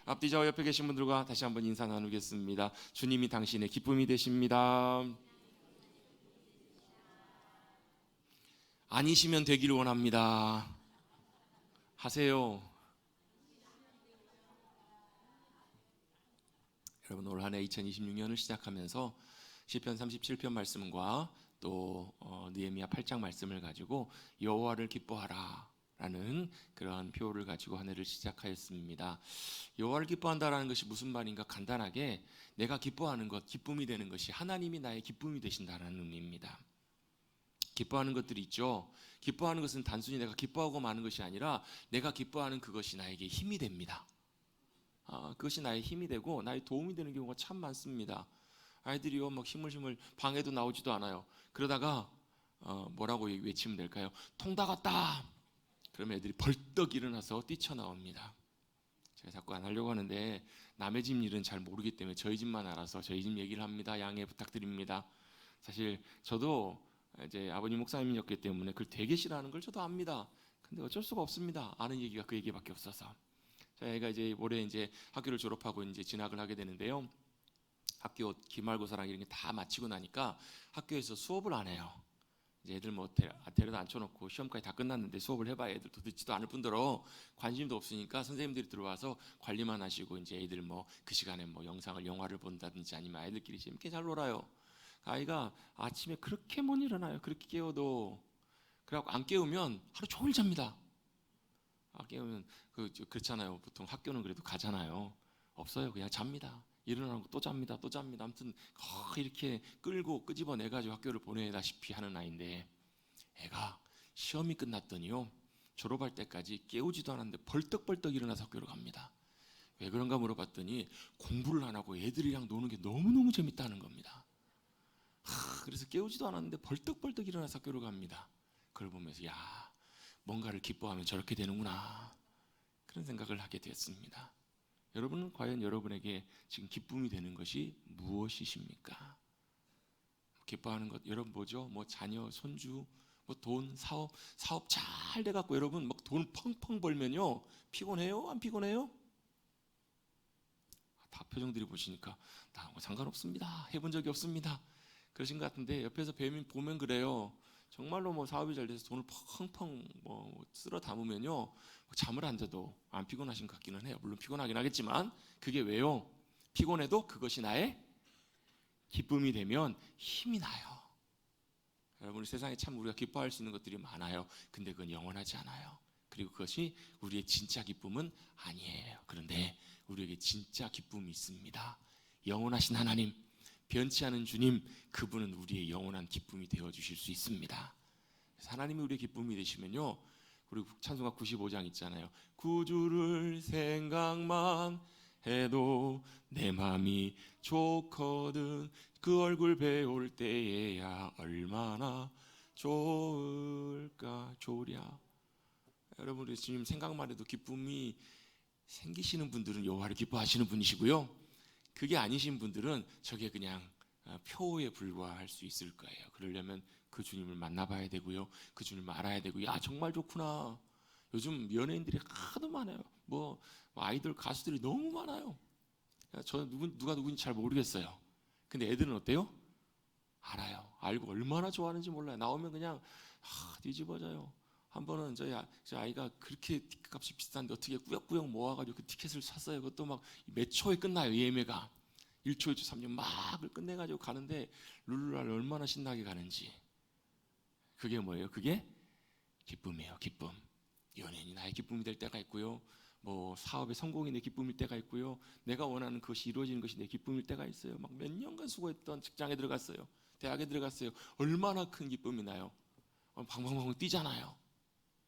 앞뒤 좌우 옆에 계신 분들과 다시 한번 인사 나누겠습니다. 주님이 당신의 기쁨이 되십니다. 아니시면 되기를 원합니다. 하세요. 여러분, 올 한 해 2026년을 시작하면서 시편 37편 말씀과 또 느헤미야 8장 말씀을 가지고 여호와를 기뻐하라 라는 그러한 표를 가지고 한 해를 시작하였습니다. 여호와를 기뻐한다라는 것이 무슨 말인가? 간단하게 내가 기뻐하는 것, 기쁨이 되는 것이 하나님이 나의 기쁨이 되신다라는 의미입니다. 기뻐하는 것들이 있죠. 기뻐하는 것은 단순히 내가 기뻐하고 마는 것이 아니라 내가 기뻐하는 그것이 나에게 힘이 됩니다. 그것이 나의 힘이 되고 나의 도움이 되는 경우가 참 많습니다. 아이들이요, 막 힘을 방에도 나오지도 않아요. 그러다가 뭐라고 외치면 될까요? 통 다 갔다. 그러면 애들이 벌떡 일어나서 뛰쳐나옵니다. 제가 자꾸 안 하려고 하는데 남의 집 일은 잘 모르기 때문에 저희 집만 알아서 저희 집 얘기를 합니다. 양해 부탁드립니다. 사실 저도 이제 아버님 목사님이었기 때문에 그걸 되게 싫어하는 걸 저도 압니다. 근데 어쩔 수가 없습니다. 아는 얘기가 그 얘기밖에 없어서. 저희가 이제 올해 이제 학교를 졸업하고 이제 진학을 하게 되는데요. 학교 기말고사랑 이런 게 다 마치고 나니까 학교에서 수업을 안 해요. 이제 애들 뭐 데려다 앉혀놓고 시험까지 다 끝났는데 수업을 해봐야 애들도 듣지도 않을 뿐더러 관심도 없으니까 선생님들이 들어와서 관리만 하시고 이제 애들 뭐 그 시간에 뭐 영화를 본다든지 아니면 아이들끼리 재밌게 잘 놀아요. 아이가 아침에 그렇게 못 일어나요. 그렇게 깨워도. 그래갖고 안 깨우면 하루 종일 잡니다. 깨우면 그렇잖아요. 보통 학교는 그래도 가잖아요. 없어요. 그냥 잡니다. 일어나고 또 잡니다. 또 잡니다. 아무튼 이렇게 끌고 끄집어내가지고 학교를 보내다시피 하는 아이인데 애가 시험이 끝났더니요, 졸업할 때까지 깨우지도 않았는데 벌떡벌떡 일어나서 학교를 갑니다. 왜 그런가 물어봤더니 공부를 안 하고 애들이랑 노는 게 너무너무 재밌다는 겁니다. 그래서 깨우지도 않았는데 벌떡벌떡 일어나서 학교를 갑니다. 그걸 보면서 야, 뭔가를 기뻐하면 저렇게 되는구나, 그런 생각을 하게 되었습니다. 여러분은 과연 여러분에게 지금 기쁨이 되는 것이 무엇이십니까? 기뻐하는 것, 여러분 뭐죠? 뭐 자녀, 손주, 뭐 돈, 사업 잘 돼갖고 여러분 막 돈 펑펑 벌면요, 피곤해요? 안 피곤해요? 다 표정들이 보시니까 나 뭐 상관없습니다. 해본 적이 없습니다. 그러신 것 같은데 옆에서 보면 그래요. 정말로 뭐 사업이 잘 돼서 돈을 펑펑 뭐 쓸어 담으면요, 잠을 안 자도 안 피곤하신 것 같기는 해요. 물론 피곤하긴 하겠지만 그게 왜요? 피곤해도 그것이 나의 기쁨이 되면 힘이 나요. 여러분, 세상에 참 우리가 기뻐할 수 있는 것들이 많아요. 근데 그건 영원하지 않아요. 그리고 그것이 우리의 진짜 기쁨은 아니에요. 그런데 우리에게 진짜 기쁨이 있습니다. 영원하신 하나님, 변치 않은 주님, 그분은 우리의 영원한 기쁨이 되어주실 수 있습니다. 하나님이 우리의 기쁨이 되시면요, 우리 찬송가 95장 있잖아요. 구주를 생각만 해도 내 맘이 좋거든. 그 얼굴 배울 때에야 얼마나 좋으랴. 여러분, 우리 주님 생각만 해도 기쁨이 생기시는 분들은 여호와를 기뻐하시는 분이시고요, 그게 아니신 분들은 저게 그냥 표에 불과할 수 있을 거예요. 그러려면 그 주님을 만나봐야 되고요, 그 주님을 알아야 되고, 야 정말 좋구나. 요즘 연예인들이 하도 많아요. 뭐 아이돌 가수들이 너무 많아요. 저는 누가 누군지 잘 모르겠어요. 근데 애들은 어때요? 알아요. 알고 얼마나 좋아하는지 몰라요. 나오면 그냥 뒤집어져요. 한 번은 저희 아이가 그렇게 티켓 값이 비싼데 어떻게 꾸역꾸역 모아가지고 그 티켓을 샀어요. 그것도 막 몇 초에 끝나요. 예매가 1초, 2초, 3초 막을 끝내가지고 가는데 룰루랄 얼마나 신나게 가는지. 그게 뭐예요? 그게 기쁨이에요. 기쁨. 연예인이 나의 기쁨이 될 때가 있고요, 뭐 사업의 성공이 내 기쁨일 때가 있고요, 내가 원하는 그것이 이루어지는 것이 내 기쁨일 때가 있어요. 막 몇 년간 수고했던 직장에 들어갔어요. 대학에 들어갔어요. 얼마나 큰 기쁨이 나요. 방방방 뛰잖아요.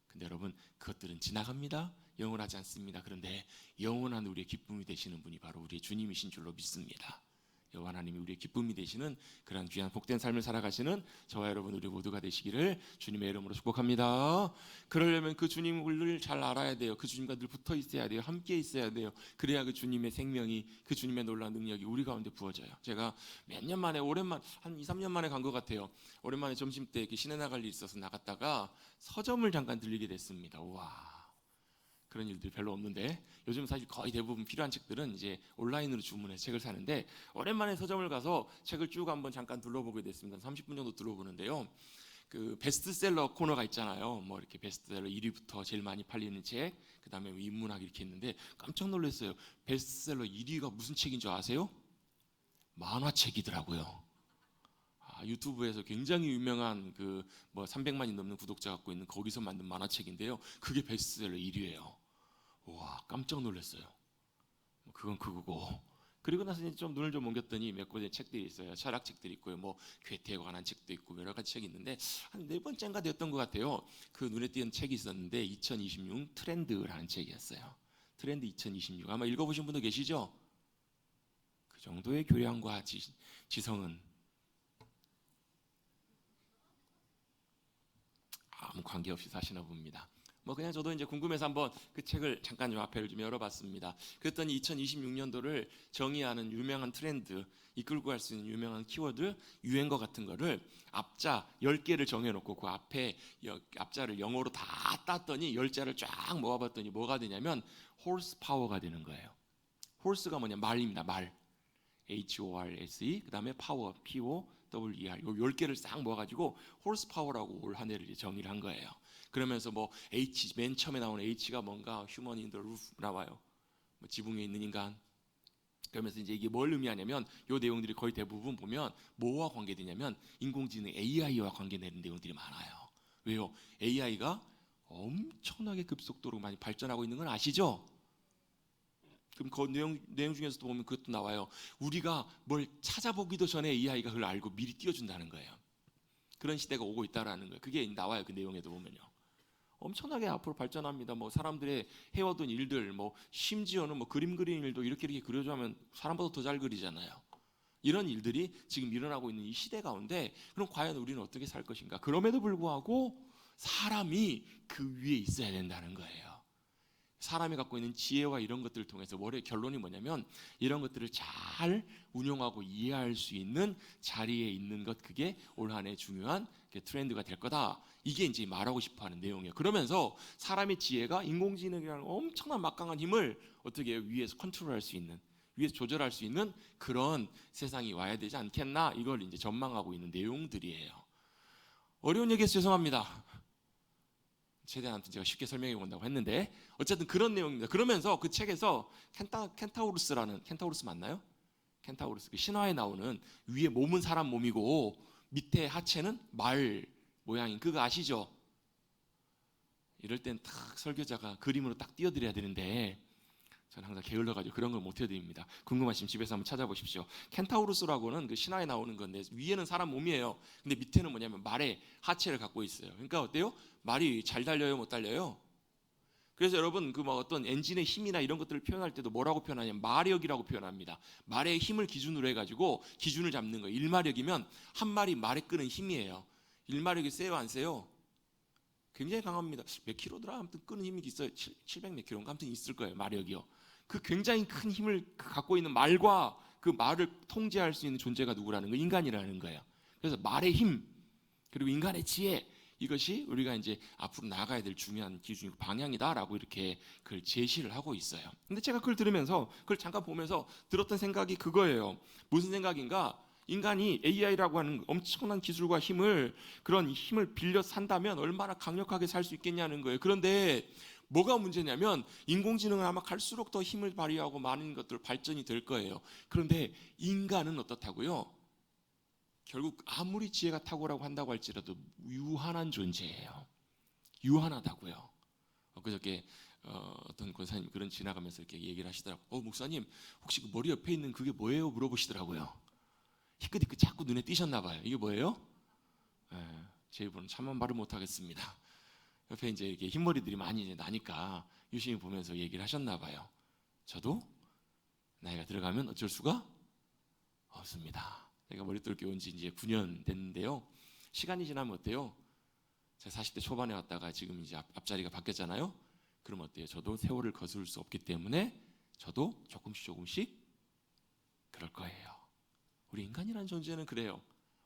근데 여러분, 그것들은 지나갑니다. 영원하지 않습니다. 그런데 영원한 우리의 기쁨이 되시는 분이 바로 우리의 주님이신 줄로 믿습니다. 여호와 하나님이 우리의 기쁨이 되시는 그런 귀한 복된 삶을 살아가시는 저와 여러분 우리 모두가 되시기를 주님의 이름으로 축복합니다. 그러려면 그 주님을 잘 알아야 돼요. 그 주님과 늘 붙어 있어야 돼요. 함께 있어야 돼요. 그래야 그 주님의 생명이, 그 주님의 놀라운 능력이 우리 가운데 부어져요. 제가 몇 년 만에, 오랜만 한 2, 3년 만에 간 것 같아요. 오랜만에 점심때 시내 나갈 일이 있어서 나갔다가 서점을 잠깐 들리게 됐습니다. 우와, 그런 일들이 별로 없는데 요즘 사실 거의 대부분 필요한 책들은 이제 온라인으로 주문해서 책을 사는데 오랜만에 서점을 가서 책을 쭉 한번 잠깐 둘러보게 됐습니다. 30분 정도 둘러보는데요. 그 베스트셀러 코너가 있잖아요. 뭐 이렇게 베스트셀러 1위부터 제일 많이 팔리는 책, 그다음에 인문학 이렇게 있는데 깜짝 놀랐어요. 베스트셀러 1위가 무슨 책인 줄 아세요? 만화책이더라고요. 유튜브에서 굉장히 유명한 그 뭐 300만이 넘는 구독자 갖고 있는 거기서 만든 만화책인데요. 그게 베스트셀러 1위예요. 와, 깜짝 놀랐어요. 그건 그거고. 그리고 나서 이제 좀 눈을 좀 옮겼더니 몇 권의 책들이 있어요. 철학책들이 있고요. 뭐 괴테에 관한 책도 있고 여러 가지 책이 있는데 한 네 번째인가 됐던 것 같아요. 그 눈에 띄는 책이 있었는데 2026 트렌드라는 책이었어요. 트렌드 2026 아마 읽어보신 분도 계시죠? 그 정도의 교養과 지성은 아무 관계없이 사시나 봅니다. 뭐 그냥 저도 이제 궁금해서 한번 그 책을 잠깐 좀 앞에를 좀 열어봤습니다. 그랬더니 2026년도를 정의하는 유명한 트렌드, 이끌고 갈 수 있는 유명한 키워드, 유행어 같은 거를 앞자 10개를 정해놓고 그 앞에 앞자를 영어로 다 땄더니 10자를 쫙 모아봤더니 뭐가 되냐면 홀스 파워가 되는 거예요. 홀스가 뭐냐, 말입니다. 말. HORSE, 그 다음에 파워, POWER, 요 10개를 싹 모아가지고 홀스 파워라고 올 한 해를 정의를 한 거예요. 그러면서 뭐 H, 맨 처음에 나오는 H가 뭔가 휴먼 인 더 루프 나와요. 뭐 지붕 위에 있는 인간. 그러면서 이제 이게 뭘 의미하냐면 요 내용들이 거의 대부분 보면 뭐와 관계되냐면 인공지능 AI와 관계되는 내용들이 많아요. 왜요? AI가 엄청나게 급속도로 많이 발전하고 있는 건 아시죠? 그럼 그 내용 중에서도 보면 그것도 나와요. 우리가 뭘 찾아보기도 전에 AI가 그걸 알고 미리 띄워준다는 거예요. 그런 시대가 오고 있다라는 거예요. 그게 나와요. 그 내용에도 보면요. 엄청나게 앞으로 발전합니다. 뭐 사람들의 해오던 일들, 뭐 심지어는 뭐 그림 그리는 일도 이렇게 그려줘 하면 사람보다 더 잘 그리잖아요. 이런 일들이 지금 일어나고 있는 이 시대 가운데 그럼 과연 우리는 어떻게 살 것인가? 그럼에도 불구하고 사람이 그 위에 있어야 된다는 거예요. 사람이 갖고 있는 지혜와 이런 것들을 통해서 월의 결론이 뭐냐면 이런 것들을 잘 운용하고 이해할 수 있는 자리에 있는 것, 그게 올 한 해 중요한 트렌드가 될 거다. 이게 이제 말하고 싶어하는 내용이에요. 그러면서 사람의 지혜가 인공지능이라는 엄청난 막강한 힘을 어떻게 위에서 컨트롤할 수 있는, 위에서 조절할 수 있는 그런 세상이 와야 되지 않겠나, 이걸 이제 전망하고 있는 내용들이에요. 어려운 얘기해서 죄송합니다. 최대한 제가 쉽게 설명해 본다고 했는데 어쨌든 그런 내용입니다. 그러면서 그 책에서 켄타우루스 맞나요? 켄타우루스, 그 신화에 나오는 위에 몸은 사람 몸이고 밑에 하체는 말 모양인 그거 아시죠? 이럴 땐 딱 설교자가 그림으로 딱 띄워드려야 되는데 저는 항상 게을러가지고 그런 걸 못 해드립니다. 궁금하시면 집에서 한번 찾아보십시오. 켄타우루스라고는 그 신화에 나오는 건데 위에는 사람 몸이에요. 근데 밑에는 뭐냐면 말의 하체를 갖고 있어요. 그러니까 어때요? 말이 잘 달려요, 못 달려요? 그래서 여러분 그 뭐 어떤 엔진의 힘이나 이런 것들을 표현할 때도 뭐라고 표현하냐면 마력이라고 표현합니다. 말의 힘을 기준으로 해가지고 기준을 잡는 거예요. 1마력이면 한 마리 말에 끄는 힘이에요. 1마력이 세요, 안 세요? 굉장히 강합니다. 몇 킬로더라? 아무튼 끄는 힘이 있어요. 700 몇 킬로인가? 아무튼 있을 거예요. 마력이요. 그 굉장히 큰 힘을 갖고 있는 말과 그 말을 통제할 수 있는 존재가 누구라는 거? 인간이라는 거예요. 그래서 말의 힘 그리고 인간의 지혜, 이것이 우리가 이제 앞으로 나가야 될 중요한 기준이고 방향이다라고 이렇게 그걸 제시를 하고 있어요. 근데 제가 그걸 들으면서 그걸 잠깐 보면서 들었던 생각이 그거예요. 무슨 생각인가? 인간이 AI라고 하는 엄청난 기술과 힘을, 그런 힘을 빌려 산다면 얼마나 강력하게 살 수 있겠냐는 거예요. 그런데 뭐가 문제냐면 인공지능은 아마 갈수록 더 힘을 발휘하고 많은 것들 발전이 될 거예요. 그런데 인간은 어떻다고요? 결국 아무리 지혜가 탁월하고 한다고 할지라도 유한한 존재예요. 유한하다고요. 그저께 어떤 권사님 그런 지나가면서 이렇게 얘기를 하시더라고요. 목사님 혹시 그 머리 옆에 있는 그게 뭐예요? 물어보시더라고요. 희끗희끗 자꾸 눈에 띄셨나 봐요. 이게 뭐예요? 제 입으로는 참만 말을 못하겠습니다. 옆에 이제 이렇게 흰머리들이 많이 이제 나니까 유심히 보면서 얘기를 하셨나 봐요. 저도 나이가 들어가면 어쩔 수가 없습니다. 제가 머리뚫기 온 지 이제 9년 됐는데요. 시간이 지나면 어때요? 제가 40대 초반에 왔다가 지금 이제 앞자리가 바뀌었잖아요. 그럼 어때요? 저도 세월을 거스를 수 없기 때문에 저도 조금씩 그럴 거예요. 우리 인간이라는 존재는 그래요.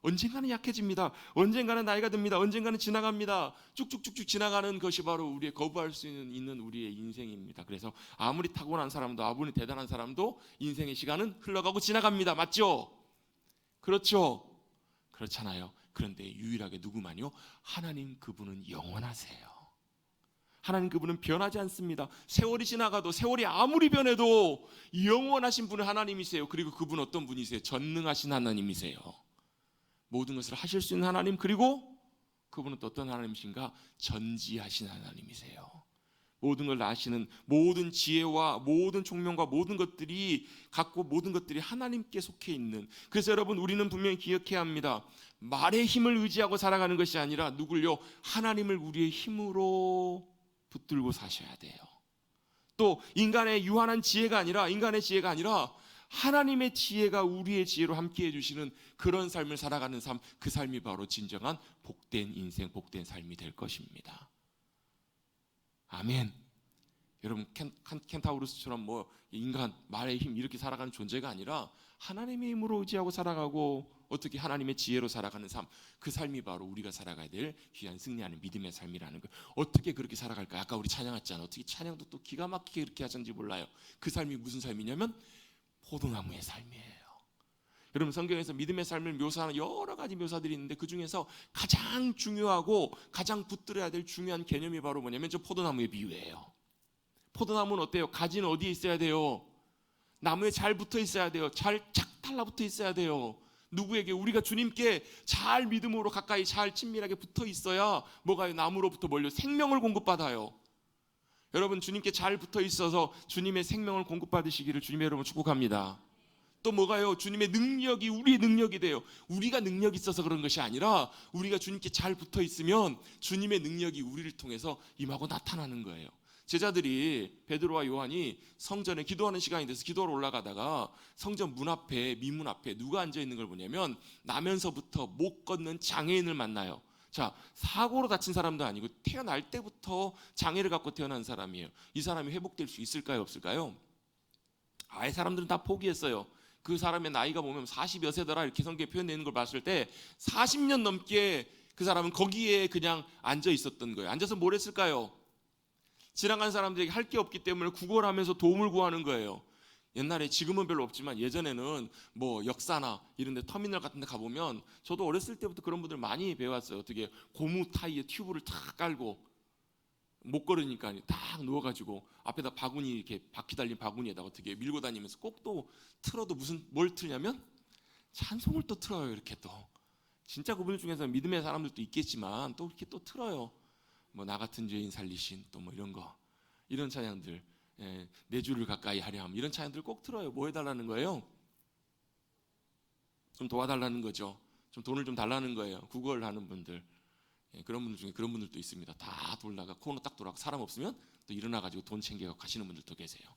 언젠가는 약해집니다. 언젠가는 나이가 듭니다. 언젠가는 지나갑니다. 쭉쭉쭉쭉 지나가는 것이 바로 우리의 거부할 수 있는 우리의 인생입니다. 그래서 아무리 타고난 사람도 아무리 대단한 사람도 인생의 시간은 흘러가고 지나갑니다. 맞죠? 그렇죠? 그렇잖아요. 그런데 유일하게 누구만요? 하나님 그분은 영원하세요. 하나님 그분은 변하지 않습니다. 세월이 지나가도 세월이 아무리 변해도 영원하신 분은 하나님이세요. 그리고 그분 어떤 분이세요? 전능하신 하나님이세요. 모든 것을 하실 수 있는 하나님, 그리고 그분은 또 어떤 하나님이신가? 전지하신 하나님이세요. 모든 걸 아시는, 모든 지혜와 모든 총명과 모든 것들이 갖고 모든 것들이 하나님께 속해 있는. 그래서 여러분, 우리는 분명히 기억해야 합니다. 말의 힘을 의지하고 살아가는 것이 아니라 누굴요? 하나님을 우리의 힘으로 붙들고 사셔야 돼요. 또 인간의 유한한 지혜가 아니라, 인간의 지혜가 아니라 하나님의 지혜가 우리의 지혜로 함께해 주시는 그런 삶을 살아가는 삶, 그 삶이 바로 진정한 복된 인생, 복된 삶이 될 것입니다. 아멘. 여러분, 켄타우루스처럼 뭐 인간 말의 힘 이렇게 살아가는 존재가 아니라 하나님의 힘으로 의지하고 살아가고, 어떻게 하나님의 지혜로 살아가는 삶, 그 삶이 바로 우리가 살아가야 될 귀한 승리하는 믿음의 삶이라는 거예요. 어떻게 그렇게 살아갈까? 아까 우리 찬양했잖아요. 어떻게 찬양도 또 기가 막히게 그렇게 하셨는지 몰라요. 그 삶이 무슨 삶이냐면 포도나무의 삶이에요. 여러분, 성경에서 믿음의 삶을 묘사하는 여러 가지 묘사들이 있는데 그 중에서 가장 중요하고 가장 붙들어야 될 중요한 개념이 바로 뭐냐면 저 포도나무의 비유예요. 포도나무는 어때요? 가지는 어디에 있어야 돼요? 나무에 잘 붙어 있어야 돼요. 잘 착 달라붙어 있어야 돼요. 누구에게? 우리가 주님께 잘 믿음으로 가까이 잘 친밀하게 붙어 있어야 뭐가요? 나무로부터 멀려 생명을 공급받아요. 여러분, 주님께 잘 붙어 있어서 주님의 생명을 공급받으시기를 주님의 여러분 축복합니다. 또 뭐가요? 주님의 능력이 우리의 능력이 돼요. 우리가 능력이 있어서 그런 것이 아니라 우리가 주님께 잘 붙어 있으면 주님의 능력이 우리를 통해서 임하고 나타나는 거예요. 제자들이, 베드로와 요한이 성전에 기도하는 시간이 돼서 기도하러 올라가다가 성전 문 앞에, 미문 앞에 누가 앉아 있는 걸 보냐면 나면서부터 못 걷는 장애인을 만나요. 자, 사고로 다친 사람도 아니고 태어날 때부터 장애를 갖고 태어난 사람이에요. 이 사람이 회복될 수 있을까요, 없을까요? 아예 사람들은 다 포기했어요. 그 사람의 나이가 보면 40여 세더라 이렇게 성경에 표현되는 걸 봤을 때 40년 넘게 그 사람은 거기에 그냥 앉아 있었던 거예요. 앉아서 뭘 했을까요? 지나간 사람들에게 할 게 없기 때문에 구걸하면서 도움을 구하는 거예요. 옛날에, 지금은 별로 없지만 예전에는 뭐 역사나 이런 데 터미널 같은 데 가보면, 저도 어렸을 때부터 그런 분들 많이 배웠어요. 어떻게 고무 타이에 튜브를 탁 깔고 못 걸으니까 딱 누워가지고 앞에다 바구니, 이렇게 바퀴 달린 바구니에다 어떻게 밀고 다니면서 꼭 또 틀어도 무슨 뭘 틀냐면 찬송을 또 틀어요. 이렇게 또 진짜 그분들 중에서 믿음의 사람들도 있겠지만 또 이렇게 또 틀어요. 뭐 나 같은 죄인 살리신, 또 뭐 이런 거, 이런 찬양들, 내 주를 가까이 하려 함, 이런 찬양들 꼭 틀어요. 뭐 해달라는 거예요? 좀 도와달라는 거죠. 좀 돈을 좀 달라는 거예요. 구걸 하는 분들, 그런 분들 중에 그런 분들도 있습니다. 다 돌다가 코너 딱 돌아가 사람 없으면 또 일어나가지고 돈 챙겨 가시는 분들도 계세요.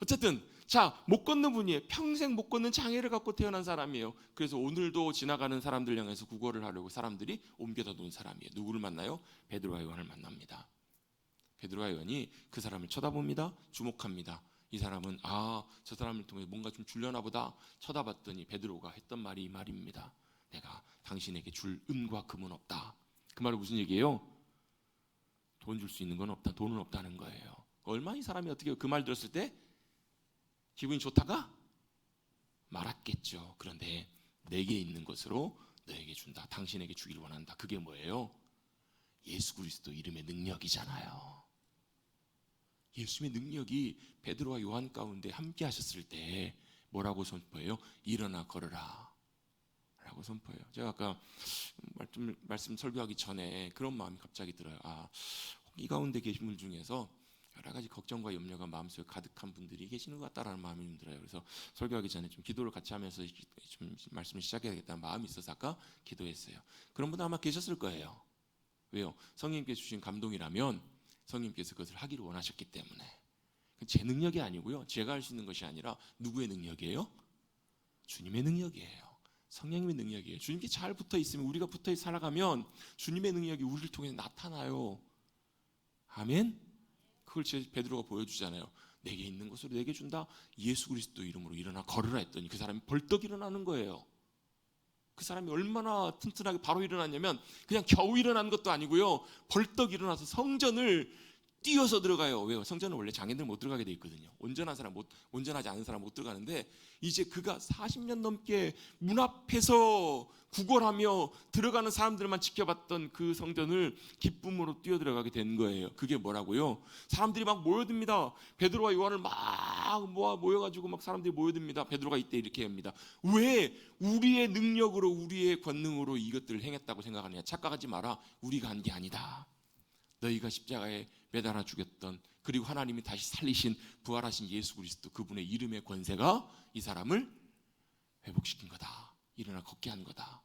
어쨌든 자, 못 걷는 분이에요. 평생 못 걷는 장애를 갖고 태어난 사람이에요. 그래서 오늘도 지나가는 사람들 향해서 구걸을 하려고 사람들이 옮겨다 놓은 사람이에요. 누구를 만나요? 베드로와 요한을 만납니다. 베드로와 요한이 그 사람을 쳐다봅니다. 주목합니다. 이 사람은 저 사람을 통해 뭔가 좀 주려나 보다 쳐다봤더니 베드로가 했던 말이 이 말입니다. 내가 당신에게 줄 은과 금은 없다. 그 말은 무슨 얘기예요? 돈 줄 수 있는 건 없다. 돈은 없다는 거예요. 얼마나 이 사람이 어떻게 그 말 들었을 때 기분이 좋다가 말았겠죠. 그런데 내게 있는 것으로 너에게 준다. 당신에게 주기를 원한다. 그게 뭐예요? 예수 그리스도 이름의 능력이잖아요. 예수의 능력이 베드로와 요한 가운데 함께 하셨을 때 뭐라고 선포해요? 일어나 걸으라 라고 선포해요. 제가 아까 말씀 설교하기 전에 그런 마음이 갑자기 들어요. 이 가운데 계신 분 중에서 여러 가지 걱정과 염려가 마음속에 가득한 분들이 계시는 것 같다라는 마음이 좀 들어요. 그래서 설교하기 전에 좀 기도를 같이 하면서 좀 말씀을 시작해야겠다는 마음이 있어서 아까 기도했어요. 그런 분들 아마 계셨을 거예요. 왜요? 성령님께서 주신 감동이라면 성령님께서 그것을 하기를 원하셨기 때문에. 제 능력이 아니고요, 제가 할 수 있는 것이 아니라 누구의 능력이에요? 주님의 능력이에요. 성령님의 능력이에요. 주님께 잘 붙어 있으면, 우리가 붙어 살아가면 주님의 능력이 우리를 통해 나타나요. 아멘. 그걸 베드로가 보여주잖아요. 내게 있는 것으로 내게 준다. 예수 그리스도 이름으로 일어나 걸으라 했더니 그 사람이 벌떡 일어나는 거예요. 그 사람이 얼마나 튼튼하게 바로 일어났냐면 그냥 겨우 일어난 것도 아니고요. 벌떡 일어나서 성전을 뛰어서 들어가요. 왜요? 성전은 원래 장인들 못 들어가게 돼 있거든요. 온전하지 않은 사람 못 들어가는데 이제 그가 40년 넘게 문 앞에서 구걸하며 들어가는 사람들만 지켜봤던 그 성전을 기쁨으로 뛰어 들어가게 된 거예요. 그게 뭐라고요? 사람들이 막 모여듭니다. 베드로와 요한을 막 모여가지고 막 사람들이 모여듭니다. 베드로가 이때 이렇게 합니다. 왜 우리의 능력으로 우리의 권능으로 이것들을 행했다고 생각하느냐? 착각하지 마라. 우리가 한 게 아니다. 너희가 십자가에 매달아 죽였던, 그리고 하나님이 다시 살리신 부활하신 예수 그리스도, 그분의 이름의 권세가 이 사람을 회복시킨 거다. 일어나 걷게 한 거다.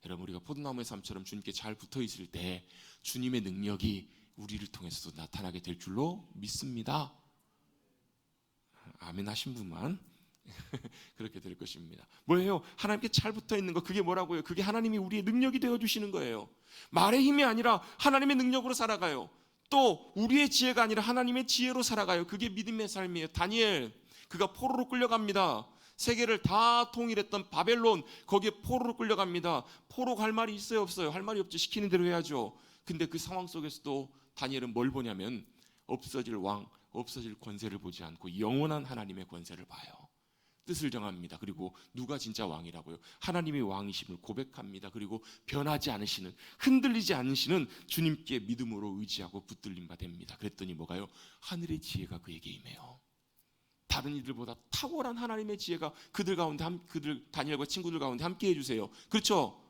여러분, 우리가 포도나무의 삶처럼 주님께 잘 붙어 있을 때 주님의 능력이 우리를 통해서도 나타나게 될 줄로 믿습니다. 아멘 하신 분만 그렇게 될 것입니다. 뭐예요? 하나님께 잘 붙어 있는 거, 그게 뭐라고요? 그게 하나님이 우리의 능력이 되어 주시는 거예요. 말의 힘이 아니라 하나님의 능력으로 살아가요. 또 우리의 지혜가 아니라 하나님의 지혜로 살아가요. 그게 믿음의 삶이에요. 다니엘, 그가 포로로 끌려갑니다. 세계를 다 통일했던 바벨론, 거기에 포로로 끌려갑니다. 포로 갈 말이 있어요, 없어요? 할 말이 없죠. 시키는 대로 해야죠. 근데 그 상황 속에서도 다니엘은 뭘 보냐면 없어질 왕, 없어질 권세를 보지 않고 영원한 하나님의 권세를 봐요. 뜻을 정합니다. 그리고 누가 진짜 왕이라고요? 하나님이 왕이심을 고백합니다. 그리고 변하지 않으시는, 흔들리지 않으시는 주님께 믿음으로 의지하고 붙들림 바 됩니다. 그랬더니 뭐가요? 하늘의 지혜가 그에게 임해요. 다른 이들보다 탁월한 하나님의 지혜가 그들 가운데, 그들 다니엘과 친구들 가운데 함께 해주세요. 그렇죠?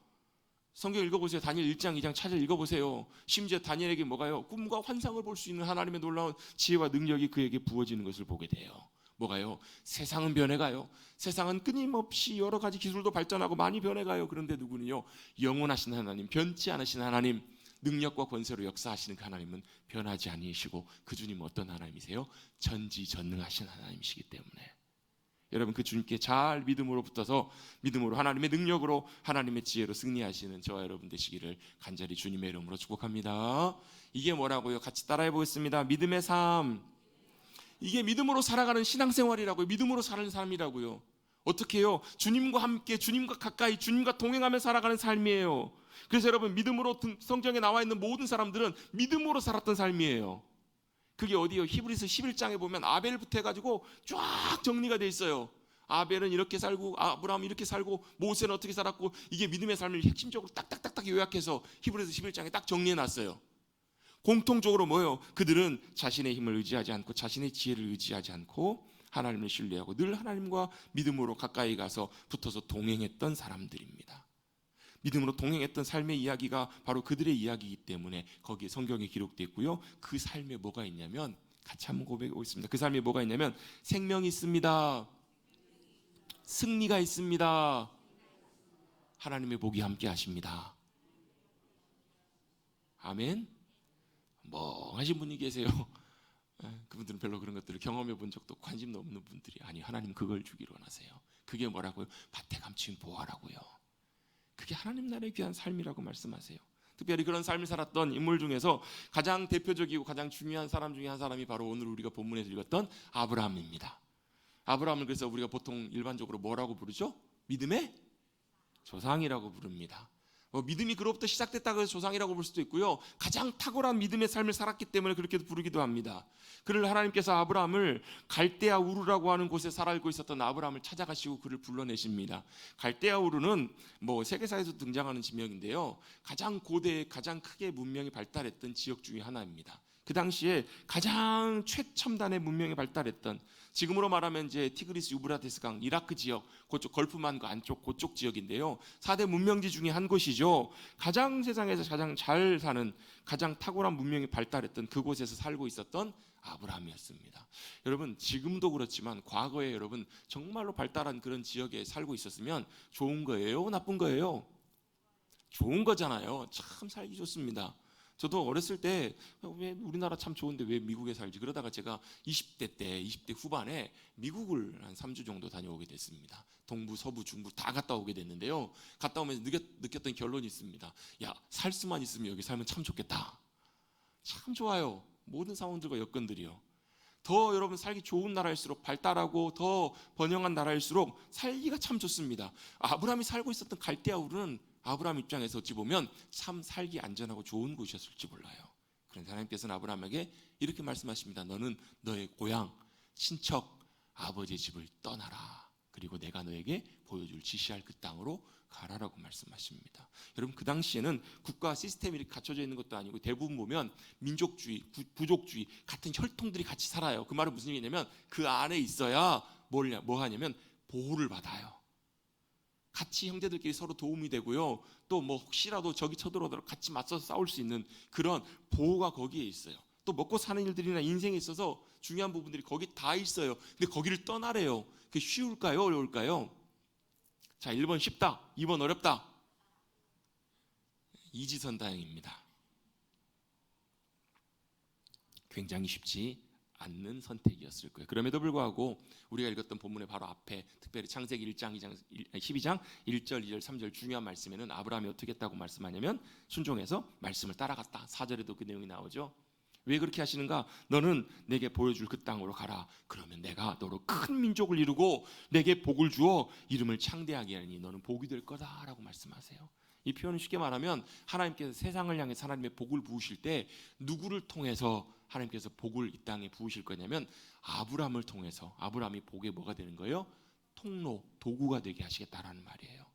성경 읽어보세요. 다니엘 1장 2장 찾아 읽어보세요. 심지어 다니엘에게 뭐가요? 꿈과 환상을 볼 수 있는 하나님의 놀라운 지혜와 능력이 그에게 부어지는 것을 보게 돼요. 뭐가요? 세상은 변해가요. 세상은 끊임없이 여러 가지 기술도 발전하고 많이 변해가요. 그런데 누구는요? 영원하신 하나님, 변치 않으신 하나님, 능력과 권세로 역사하시는 그 하나님은 변하지 아니시고, 그 주님은 어떤 하나님이세요? 전지전능하신 하나님이시기 때문에 여러분, 그 주님께 잘 믿음으로 붙어서 믿음으로 하나님의 능력으로 하나님의 지혜로 승리하시는 저와 여러분 되시기를 간절히 주님의 이름으로 축복합니다. 이게 뭐라고요? 같이 따라해 보겠습니다. 믿음의 삶. 이게 믿음으로 살아가는 신앙생활이라고요. 믿음으로 사는 삶이라고요. 어떻게 해요? 주님과 함께, 주님과 가까이, 주님과 동행하며 살아가는 삶이에요. 그래서 여러분, 믿음으로 성경에 나와 있는 모든 사람들은 믿음으로 살았던 삶이에요. 그게 어디요? 히브리서 11장에 보면 아벨부터 해가지고 쫙 정리가 돼 있어요. 아벨은 이렇게 살고, 아브라함은 이렇게 살고, 모세는 어떻게 살았고, 이게 믿음의 삶을 핵심적으로 딱딱딱딱 요약해서 히브리서 11장에 딱 정리해 놨어요. 공통적으로 뭐예요? 그들은 자신의 힘을 의지하지 않고 자신의 지혜를 의지하지 않고 하나님을 신뢰하고 늘 하나님과 믿음으로 가까이 가서 붙어서 동행했던 사람들입니다. 믿음으로 동행했던 삶의 이야기가 바로 그들의 이야기이기 때문에 거기에 성경에 기록되어 있고요. 그 삶에 뭐가 있냐면, 같이 한번 고백해 보겠습니다. 그 삶에 뭐가 있냐면 생명이 있습니다. 승리가 있습니다. 하나님의 복이 함께 하십니다. 아멘. 멍하신 분이 계세요. 그분들은 별로 그런 것들을 경험해 본 적도 관심도 없는 분들이, 아니, 하나님 그걸 주기로 원하세요. 그게 뭐라고요? 밭에 감추인 보화라고요. 그게 하나님 나라의 귀한 삶이라고 말씀하세요. 특별히 그런 삶을 살았던 인물 중에서 가장 대표적이고 가장 중요한 사람 중에 한 사람이 바로 오늘 우리가 본문에서 읽었던 아브라함입니다. 아브라함을 그래서 우리가 보통 일반적으로 뭐라고 부르죠? 믿음의 조상이라고 부릅니다. 믿음이 그로부터 시작됐다고 해서 조상이라고 볼 수도 있고요. 가장 탁월한 믿음의 삶을 살았기 때문에 그렇게 부르기도 합니다. 그를 하나님께서 아브라함을 갈대아 우르라고 하는 곳에 살고 있었던 아브라함을 찾아가시고 그를 불러내십니다. 갈대아 우르는 세계사에서 등장하는 지명인데요. 가장 고대, 가장 크게 문명이 발달했던 지역 중에 하나입니다. 그 당시에 가장 최첨단의 문명이 발달했던, 지금으로 말하면 이제 티그리스 유브라테스 강, 이라크 지역, 그쪽 걸프만 그 안쪽 그쪽 지역인데요. 4대 문명지 중에 한 곳이죠. 가장 세상에서 가장 잘 사는, 가장 탁월한 문명이 발달했던 그곳에서 살고 있었던 아브라함이었습니다. 여러분, 지금도 그렇지만 과거에 여러분 정말로 발달한 그런 지역에 살고 있었으면 좋은 거예요? 나쁜 거예요? 좋은 거잖아요. 참 살기 좋습니다. 저도 어렸을 때 왜 우리나라 참 좋은데 왜 미국에 살지, 그러다가 제가 20대 후반에 미국을 한 3주 정도 다녀오게 됐습니다. 동부, 서부, 중부 다 갔다 오게 됐는데요. 갔다 오면서 느꼈던 결론이 있습니다. 야, 살 수만 있으면 여기 살면 참 좋겠다. 참 좋아요. 모든 상황들과 여건들이요. 더 여러분 살기 좋은 나라일수록, 발달하고 더 번영한 나라일수록 살기가 참 좋습니다. 아브라함이 살고 있었던 갈대아 우르는 아브라함 입장에서 어찌 보면 참 살기 안전하고 좋은 곳이었을지 몰라요. 그런데 하나님께서는 아브라함에게 이렇게 말씀하십니다. 너는 너의 고향, 친척, 아버지의 집을 떠나라. 그리고 내가 너에게 보여줄 지시할 그 땅으로 가라라고 말씀하십니다. 여러분, 그 당시에는 국가 시스템이 이렇게 갖춰져 있는 것도 아니고 대부분 보면 민족주의, 부족주의 같은 혈통들이 같이 살아요. 그 말은 무슨 얘기냐면 그 안에 있어야 뭐 하냐면 보호를 받아요. 같이 형제들끼리 서로 도움이 되고요. 또 뭐 혹시라도 적이 쳐들어오더라도 같이 맞서서 싸울 수 있는 그런 보호가 거기에 있어요. 또 먹고 사는 일들이나 인생에 있어서 중요한 부분들이 거기 다 있어요. 근데 거기를 떠나래요. 그게 쉬울까요? 어려울까요? 자, 1번 쉽다, 2번 어렵다. 이지선다행입니다. 굉장히 쉽지 않는 선택이었을 거예요. 그럼에도 불구하고 우리가 읽었던 본문의 바로 앞에, 특별히 창세기 12장 1절, 2절, 3절 중요한 말씀에는 아브라함이 어떻게 했다고 말씀하냐면 순종해서 말씀을 따라갔다. 4절에도 그 내용이 나오죠. 왜 그렇게 하시는가? 너는 내게 보여줄 그 땅으로 가라. 그러면 내가 너로 큰 민족을 이루고 내게 복을 주어 이름을 창대하게 하니 너는 복이 될 거다라고 말씀하세요. 이 표현은 쉽게 말하면 하나님께서 세상을 향해 하나님의 복을 부으실 때 누구를 통해서 하나님께서 복을 이 땅에 부으실 거냐면 아브라함을 통해서, 아브라함이 복의 뭐가 되는 거예요? 통로, 도구가 되게 하시겠다라는 말이에요.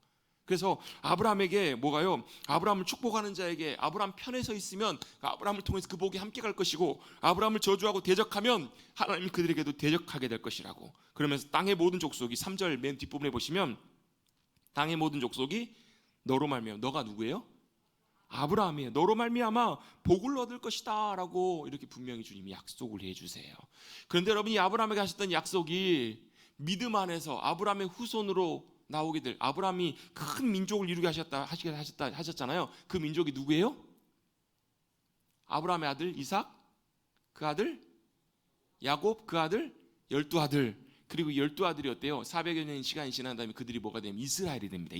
그래서 아브라함에게 뭐가요? 아브라함을 축복하는 자에게 아브라함 편에 서 있으면 아브라함을 통해서 그 복이 함께 갈 것이고, 아브라함을 저주하고 대적하면 하나님이 그들에게도 대적하게 될 것이라고. 그러면서 땅의 모든 족속이, 3절 맨 뒷부분에 보시면 땅의 모든 족속이 너로 말미암아, 너가 누구예요? 아브라함이에요. 너로 말미암아 복을 얻을 것이다 라고 이렇게 분명히 주님이 약속을 해주세요. 그런데 여러분, 이 아브라함에게 하셨던 약속이 믿음 안에서 아브라함의 후손으로 나오게 될, 아브라함이 큰 민족을 이루게 하셨잖아요. 그 민족이 누구예요? 아브라함의 아들 이삭, 그 아들 야곱, 그 아들 12아들. 그리고 12아들이 어때요? 400여 년 시간이 지난 다음에 그들이 뭐가 되면 이스라엘이 됩니다.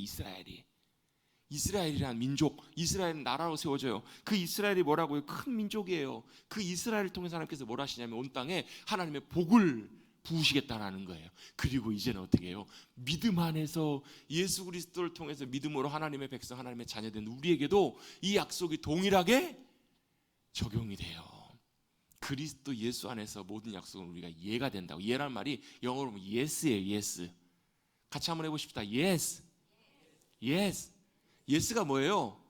이스라엘이라는 민족, 이스라엘은 나라로 세워져요. 그 이스라엘이 뭐라고요? 큰 민족이에요. 그 이스라엘을 통해서 하나님께서 뭘 하시냐면 온 땅에 하나님의 복을 부으시겠다라는 거예요. 그리고 이제는 어떻게 해요? 믿음 안에서 예수 그리스도를 통해서 믿음으로 하나님의 백성, 하나님의 자녀된 우리에게도 이 약속이 동일하게 적용이 돼요. 그리스도 예수 안에서 모든 약속은 우리가 예가 된다고. 예란 말이 영어로 보면 yes예요. yes. 같이 한번 해보십시다. yes. yes. yes가 뭐예요?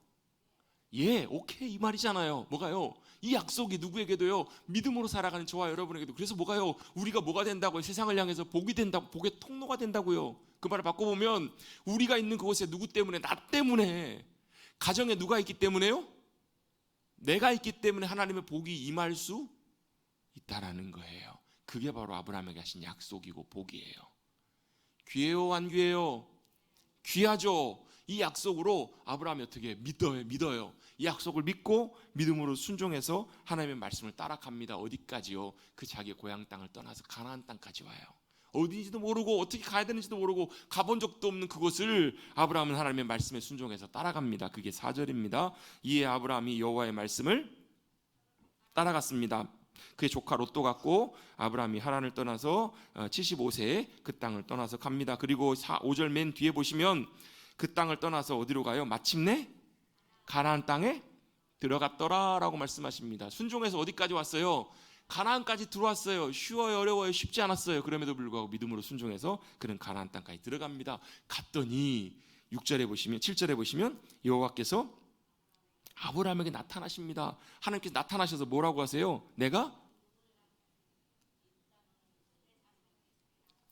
예, 오케이, 이 말이잖아요. 뭐가요? 이 약속이 누구에게도요, 믿음으로 살아가는 저와 여러분에게도. 그래서 뭐가요? 우리가 뭐가 된다고요? 세상을 향해서 복이 된다고, 복의 통로가 된다고요. 그 말을 바꿔보면 우리가 있는 그곳에 누구 때문에? 나 때문에. 가정에 누가 있기 때문에요? 내가 있기 때문에 하나님의 복이 임할 수 있다라는 거예요. 그게 바로 아브라함에게 하신 약속이고 복이에요. 귀해요, 안 귀해요? 귀하죠. 이 약속으로 아브라함이 어떻게 믿어요. 이 약속을 믿고 믿음으로 순종해서 하나님의 말씀을 따라갑니다. 어디까지요? 그 자기의 고향 땅을 떠나서 가나안 땅까지 와요. 어디인지도 모르고 어떻게 가야 되는지도 모르고 가본 적도 없는 그곳을 아브라함은 하나님의 말씀에 순종해서 따라갑니다. 그게 4절입니다. 이에 아브라함이 여호와의 말씀을 따라갔습니다. 그의 조카 롯도 같고 아브라함이 하란을 떠나서 75세에 그 땅을 떠나서 갑니다. 그리고 5절 맨 뒤에 보시면 그 땅을 떠나서 어디로 가요? 마침내 가나안 땅에 들어갔더라라고 말씀하십니다. 순종해서 어디까지 왔어요? 가나안까지 들어왔어요. 쉬워요, 어려워요? 쉽지 않았어요. 그럼에도 불구하고 믿음으로 순종해서 그는 가나안 땅까지 들어갑니다. 갔더니 6절에 보시면, 7절에 보시면 여호와께서 아브라함에게 나타나십니다. 하나님께서 나타나셔서 뭐라고 하세요? 내가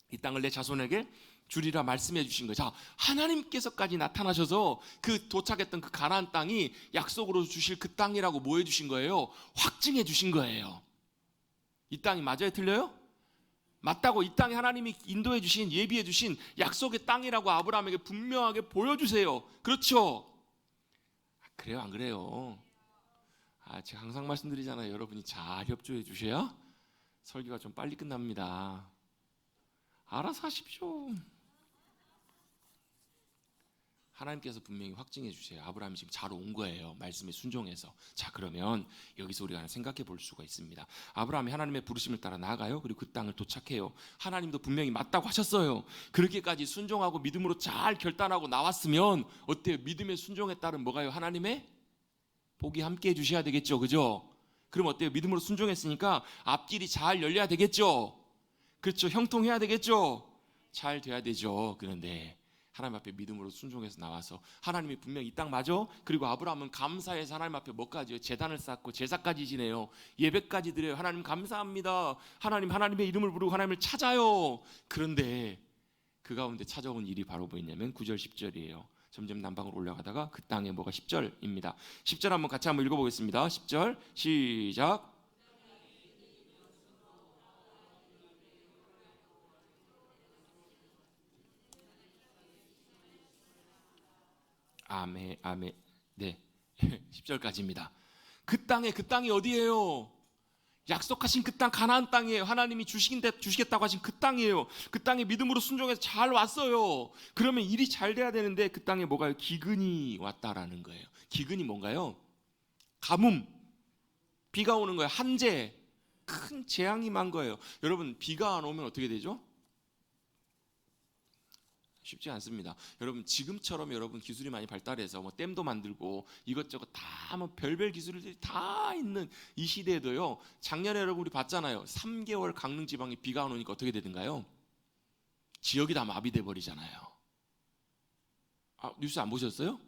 이 땅을 내 자손에게 주리라 말씀해 주신 거죠. 자, 하나님께서까지 나타나셔서 그 도착했던 그 가나안 땅이 약속으로 주실 그 땅이라고 뭐 해 주신 거예요? 확증해 주신 거예요. 이 땅이 맞아요, 틀려요? 맞다고. 이 땅이 하나님이 인도해 주신, 예비해 주신 약속의 땅이라고 아브라함에게 분명하게 보여주세요. 그렇죠? 그래요, 안 그래요? 제가 항상 말씀드리잖아요. 여러분이 잘 협조해 주셔야 설교가 좀 빨리 끝납니다. 알아서 하십시오. 하나님께서 분명히 확증해 주세요. 아브라함이 지금 잘 온 거예요. 말씀에 순종해서. 자, 그러면 여기서 우리가 생각해 볼 수가 있습니다. 아브라함이 하나님의 부르심을 따라 나아가요. 그리고 그 땅을 도착해요. 하나님도 분명히 맞다고 하셨어요. 그렇게까지 순종하고 믿음으로 잘 결단하고 나왔으면 어때요? 믿음의 순종에 따른 뭐가요? 하나님의 복이 함께 해 주셔야 되겠죠. 그죠? 그럼 어때요? 믿음으로 순종했으니까 앞길이 잘 열려야 되겠죠. 그렇죠. 형통해야 되겠죠. 잘 돼야 되죠. 그런데 하나님 앞에 믿음으로 순종해서 나와서 하나님이 분명히 이 땅 맞아? 그리고 아브라함은 감사해서 하나님 앞에 뭐까지요? 제단을 쌓고 제사까지 지내요. 예배까지 드려요. 하나님 감사합니다. 하나님의 이름을 부르고 하나님을 찾아요. 그런데 그 가운데 찾아온 일이 바로 뭐였냐면 9절 10절이에요. 점점 남방으로 올라가다가 그 땅에 뭐가 10절입니다. 10절 한번 같이 한번 읽어보겠습니다. 10절 시작. 아멘, 아멘. 네, 10절까지입니다. 그 땅이 어디예요? 약속하신 그 땅, 가나안 땅이에요. 하나님이 주시겠다고 하신 그 땅이에요. 그 땅에 믿음으로 순종해서 잘 왔어요. 그러면 일이 잘 돼야 되는데 그 땅에 뭐가요? 기근이 왔다라는 거예요. 기근이 뭔가요? 가뭄, 비가 오는 거예요. 한재, 큰 재앙이 만 거예요. 여러분, 비가 안 오면 어떻게 되죠? 쉽지 않습니다. 여러분, 지금처럼 여러분 기술이 많이 발달해서 뭐 댐도 만들고 이것저것 다 뭐 별별 기술들이 다 있는 이 시대에도요. 작년에 여러분 우리 봤잖아요. 3개월 강릉 지방에 비가 안 오니까 어떻게 되든가요? 지역이 다 마비돼 버리잖아요. 뉴스 안 보셨어요?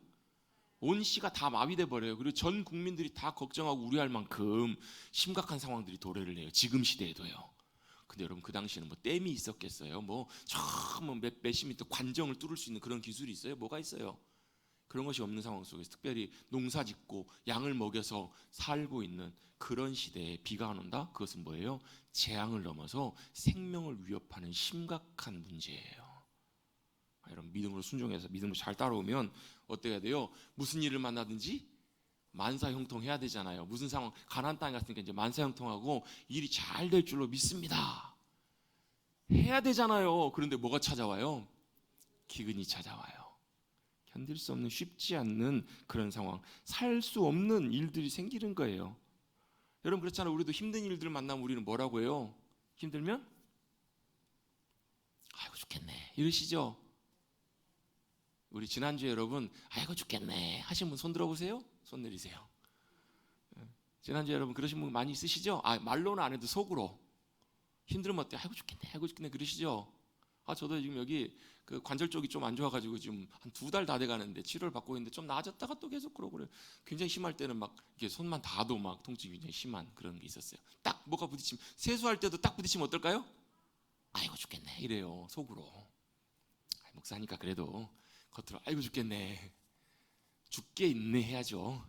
온 시가 다 마비돼 버려요. 그리고 전 국민들이 다 걱정하고 우려할 만큼 심각한 상황들이 도래를 해요. 지금 시대에도요. 근데 여러분 그 당시에는 뭐 댐이 있었겠어요? 몇십 미터 관정을 뚫을 수 있는 그런 기술이 있어요? 뭐가 있어요? 그런 것이 없는 상황 속에서 특별히 농사 짓고 양을 먹여서 살고 있는 그런 시대에 비가 안 온다? 그것은 뭐예요? 재앙을 넘어서 생명을 위협하는 심각한 문제예요. 여러분 믿음으로 순종해서 믿음으로 잘 따라오면 어때야 돼요? 무슨 일을 만나든지 만사형통해야 되잖아요. 무슨 상황, 가나안 땅에 갔으니까 이제 만사형통하고 일이 잘 될 줄로 믿습니다. 해야 되잖아요. 그런데 뭐가 찾아와요? 기근이 찾아와요. 견딜 수 없는, 쉽지 않는 그런 상황, 살 수 없는 일들이 생기는 거예요. 여러분 그렇잖아요. 우리도 힘든 일들을 만나면 우리는 뭐라고 해요? 힘들면 아이고 죽겠네 이러시죠. 우리 지난주에 여러분 아이고 죽겠네 하신 분 손 들어보세요. 손 내리세요. 지난주에 여러분 그러신 분 많이 있으시죠? 말로는 안 해도 속으로 힘들면 어때? 아이고 죽겠네 그러시죠? 저도 지금 여기 그 관절 쪽이 좀 안 좋아가지고 지금 한 2달 다 돼가는데 치료를 받고 있는데 좀 나아졌다가 또 계속 그러고 그래요. 굉장히 심할 때는 막 이렇게 손만 닿아도 막 통증이 굉장히 심한 그런 게 있었어요. 딱 뭐가 부딪히면, 세수할 때도 딱 부딪히면 어떨까요? 아이고 죽겠네 이래요. 속으로. 목사니까 그래도 겉으로 아이고 죽겠네, 죽게 있네 해야죠.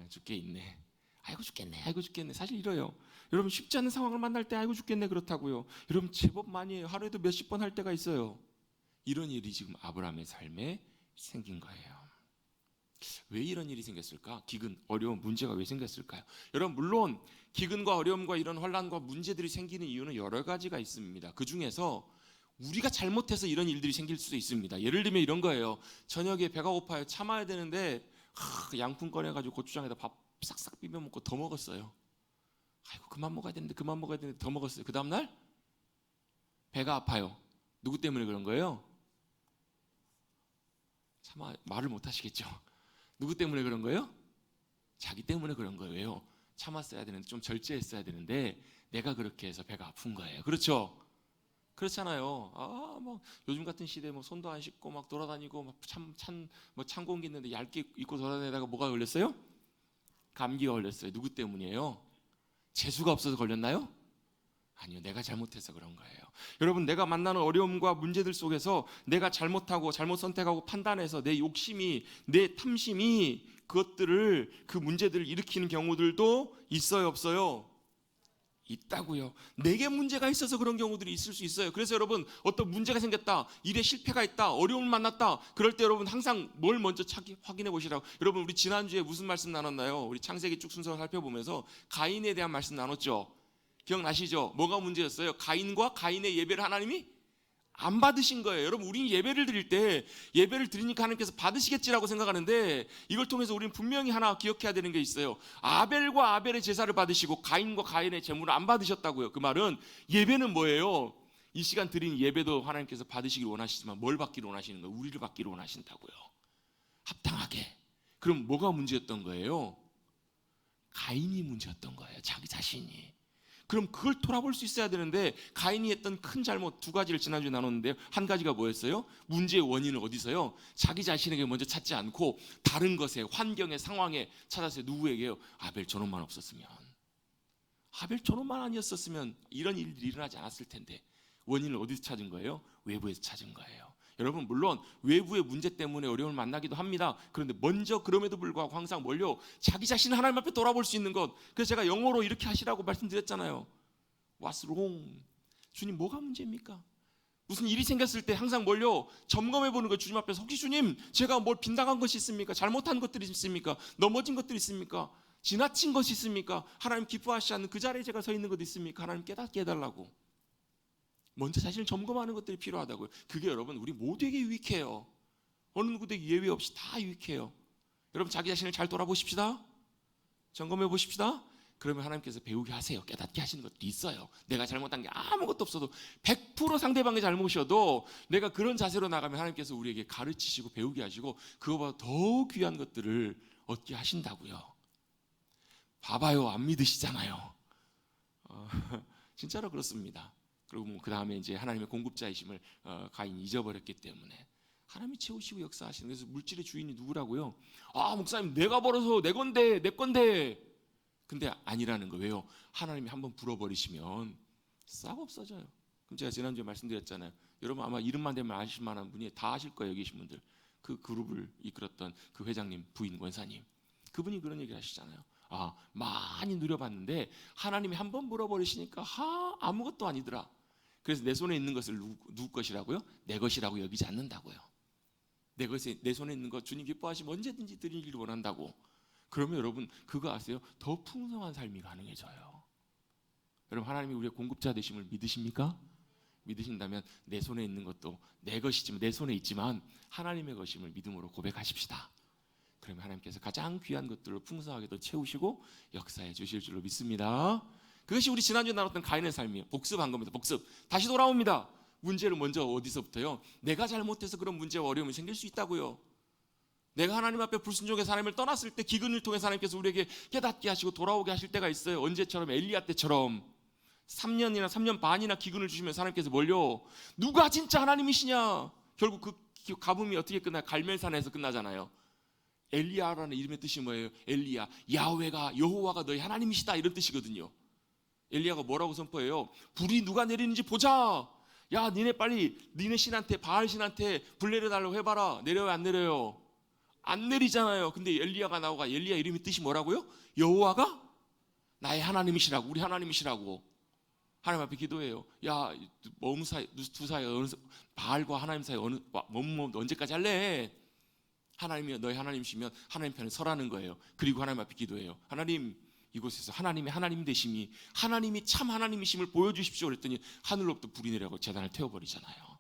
죽게 있네, 아이고 죽겠네 사실 이래요. 여러분 쉽지 않은 상황을 만날 때 아이고 죽겠네 그렇다고요. 여러분 제법 많이 해요. 하루에도 몇십 번 할 때가 있어요. 이런 일이 지금 아브라함의 삶에 생긴 거예요. 왜 이런 일이 생겼을까? 기근, 어려움, 문제가 왜 생겼을까요? 여러분 물론 기근과 어려움과 이런 혼란과 문제들이 생기는 이유는 여러 가지가 있습니다. 그 중에서 우리가 잘못해서 이런 일들이 생길 수도 있습니다. 예를 들면 이런 거예요. 저녁에 배가 고파요. 참아야 되는데 양푼 꺼내가지고 고추장에다 밥 싹싹 비벼 먹고 더 먹었어요. 아이고 그만 먹어야 되는데 더 먹었어요. 그 다음날 배가 아파요. 누구 때문에 그런 거예요? 차마 말을 못 하시겠죠. 누구 때문에 그런 거예요? 자기 때문에 그런 거예요. 왜요? 참았어야 되는데, 좀 절제했어야 되는데 내가 그렇게 해서 배가 아픈 거예요. 그렇죠? 그렇잖아요. 뭐 요즘 같은 시대에 뭐 손도 안 씻고 막 돌아다니고 막 찬 공기 있는데 얇게 입고 돌아다니다가 뭐가 걸렸어요? 감기가 걸렸어요. 누구 때문이에요? 재수가 없어서 걸렸나요? 아니요, 내가 잘못해서 그런 거예요. 여러분 내가 만나는 어려움과 문제들 속에서 내가 잘못 선택하고 판단해서 내 욕심이, 내 탐심이 그 문제들을 일으키는 경우들도 있어요, 없어요? 있다고요. 내게 문제가 있어서 그런 경우들이 있을 수 있어요. 그래서 여러분 어떤 문제가 생겼다, 일에 실패가 있다, 어려움을 만났다, 그럴 때 여러분 항상 뭘 먼저 확인해 보시라고. 여러분 우리 지난주에 무슨 말씀 나눴나요? 우리 창세기 쭉 순서 살펴보면서 가인에 대한 말씀 나눴죠. 기억나시죠? 뭐가 문제였어요? 가인과 가인의 예배를 하나님이 안 받으신 거예요. 여러분, 우리는 예배를 드릴 때 예배를 드리니까 하나님께서 받으시겠지라고 생각하는데, 이걸 통해서 우리는 분명히 하나 기억해야 되는 게 있어요. 아벨과 아벨의 제사를 받으시고 가인과 가인의 제물을 안 받으셨다고요. 그 말은 예배는 뭐예요? 이 시간 드린 예배도 하나님께서 받으시기를 원하시지만 뭘 받기를 원하시는 거예요? 우리를 받기를 원하신다고요. 합당하게. 그럼 뭐가 문제였던 거예요? 가인이 문제였던 거예요. 자기 자신이. 그럼 그걸 돌아볼 수 있어야 되는데, 가인이 했던 큰 잘못 두 가지를 지난주에 나눴는데요. 한 가지가 뭐였어요? 문제의 원인을 어디서요? 자기 자신에게 먼저 찾지 않고 다른 것에, 환경에, 상황에 찾았어요. 누구에게요? 아벨 저놈만 없었으면, 아벨 저놈만 아니었었으면 이런 일들이 일어나지 않았을 텐데. 원인을 어디서 찾은 거예요? 외부에서 찾은 거예요. 여러분, 물론 외부의 문제 때문에 어려움을 만나기도 합니다. 그런데 먼저 그럼에도 불구하고 항상 뭘요? 자기 자신을 하나님 앞에 돌아볼 수 있는 것. 그래서 제가 영어로 이렇게 하시라고 말씀드렸잖아요. What's wrong? 주님, 뭐가 문제입니까? 무슨 일이 생겼을 때 항상 뭘요? 점검해 보는 거예요. 주님 앞에서. 혹시 주님, 제가 뭘 빗나간 것이 있습니까? 잘못한 것들이 있습니까? 넘어진 것들이 있습니까? 지나친 것이 있습니까? 하나님 기뻐하시지 않는 그 자리에 제가 서 있는 것 있습니까? 하나님 깨닫게 해달라고. 먼저 자신을 점검하는 것들이 필요하다고요. 그게 여러분, 우리 모두에게 유익해요. 어느 누구도 예외 없이 다 유익해요. 여러분, 자기 자신을 잘 돌아보십시다. 점검해 보십시다. 그러면 하나님께서 배우게 하세요. 깨닫게 하시는 것도 있어요. 내가 잘못한 게 아무것도 없어도 100% 상대방의 잘못이어도 내가 그런 자세로 나가면 하나님께서 우리에게 가르치시고 배우게 하시고 그거보다 더 귀한 것들을 얻게 하신다고요. 봐봐요. 안 믿으시잖아요. 진짜로 그렇습니다. 그리고 그 다음에 이제 하나님의 공급자이심을 가인이 잊어버렸기 때문에 하나님이 채우시고 역사하시는. 그래서 물질의 주인이 누구라고요? 아, 목사님, 내가 벌어서 내 건데, 내 건데. 근데 아니라는 거. 왜요? 하나님이 한번 불어버리시면 싹 없어져요. 그럼 제가 지난주에 말씀드렸잖아요. 여러분 아마 이름만 대면 아실 만한 분이 다 아실 거예요. 여기 계신 분들. 그 그룹을 이끌었던 그 회장님 부인 권사님, 그분이 그런 얘기 하시잖아요. 아, 많이 누려봤는데 하나님이 한번 물어버리시니까 아무것도 아니더라. 그래서 내 손에 있는 것을 누구 것이라고요? 내 것이라고 여기지 않는다고요. 내 손에 있는 것 주님 기뻐하시면 언제든지 드리기를 원한다고. 그러면 여러분 그거 아세요? 더 풍성한 삶이 가능해져요. 여러분, 하나님이 우리의 공급자 되심을 믿으십니까? 믿으신다면 내 손에 있는 것도 내 것이지만, 내 손에 있지만 하나님의 것임을 믿음으로 고백하십시다. 그러면 하나님께서 가장 귀한 것들로 풍성하게 더 채우시고 역사해 주실 줄로 믿습니다. 그것이 우리 지난주에 나눴던 가인의 삶이에요. 복습한 겁니다. 복습. 다시 돌아옵니다. 문제를 먼저 어디서부터요? 내가 잘못해서 그런 문제와 어려움이 생길 수 있다고요. 내가 하나님 앞에 불순종해서 하나님을 떠났을 때 기근을 통해서 하나님께서 우리에게 깨닫게 하시고 돌아오게 하실 때가 있어요. 언제처럼? 엘리야 때처럼 3년이나 3년 반이나 기근을 주시면서 하나님께서 뭘요? 누가 진짜 하나님이시냐? 결국 그 가뭄이 어떻게 끝나요? 갈멜산에서 끝나잖아요. 엘리야라는 이름의 뜻이 뭐예요? 엘리야, 야훼가, 여호와가 너희 하나님이시다, 이런 뜻이거든요. 엘리야가 뭐라고 선포해요? 불이 누가 내리는지 보자. 야, 니네 빨리 니네 신한테, 바알 신한테 불 내려달라고 해봐라. 내려요, 안 내려요? 안 내리잖아요. 근데 엘리야가 나오고, 엘리야 이름의 뜻이 뭐라고요? 여호와가 나의 하나님이시라고, 우리 하나님이시라고 하나님 앞에 기도해요. 야, 몸 사이, 두 사이, 바알과 하나님 사이 언제까지 할래? 하나님이 너희 하나님이시면 하나님 편에 서라는 거예요. 그리고 하나님 앞에 기도해요. 하나님, 이곳에서 하나님의 하나님 되심이, 하나님이 참 하나님이심을 보여주십시오. 그랬더니 하늘로부터 불이 내려고 제단을 태워버리잖아요.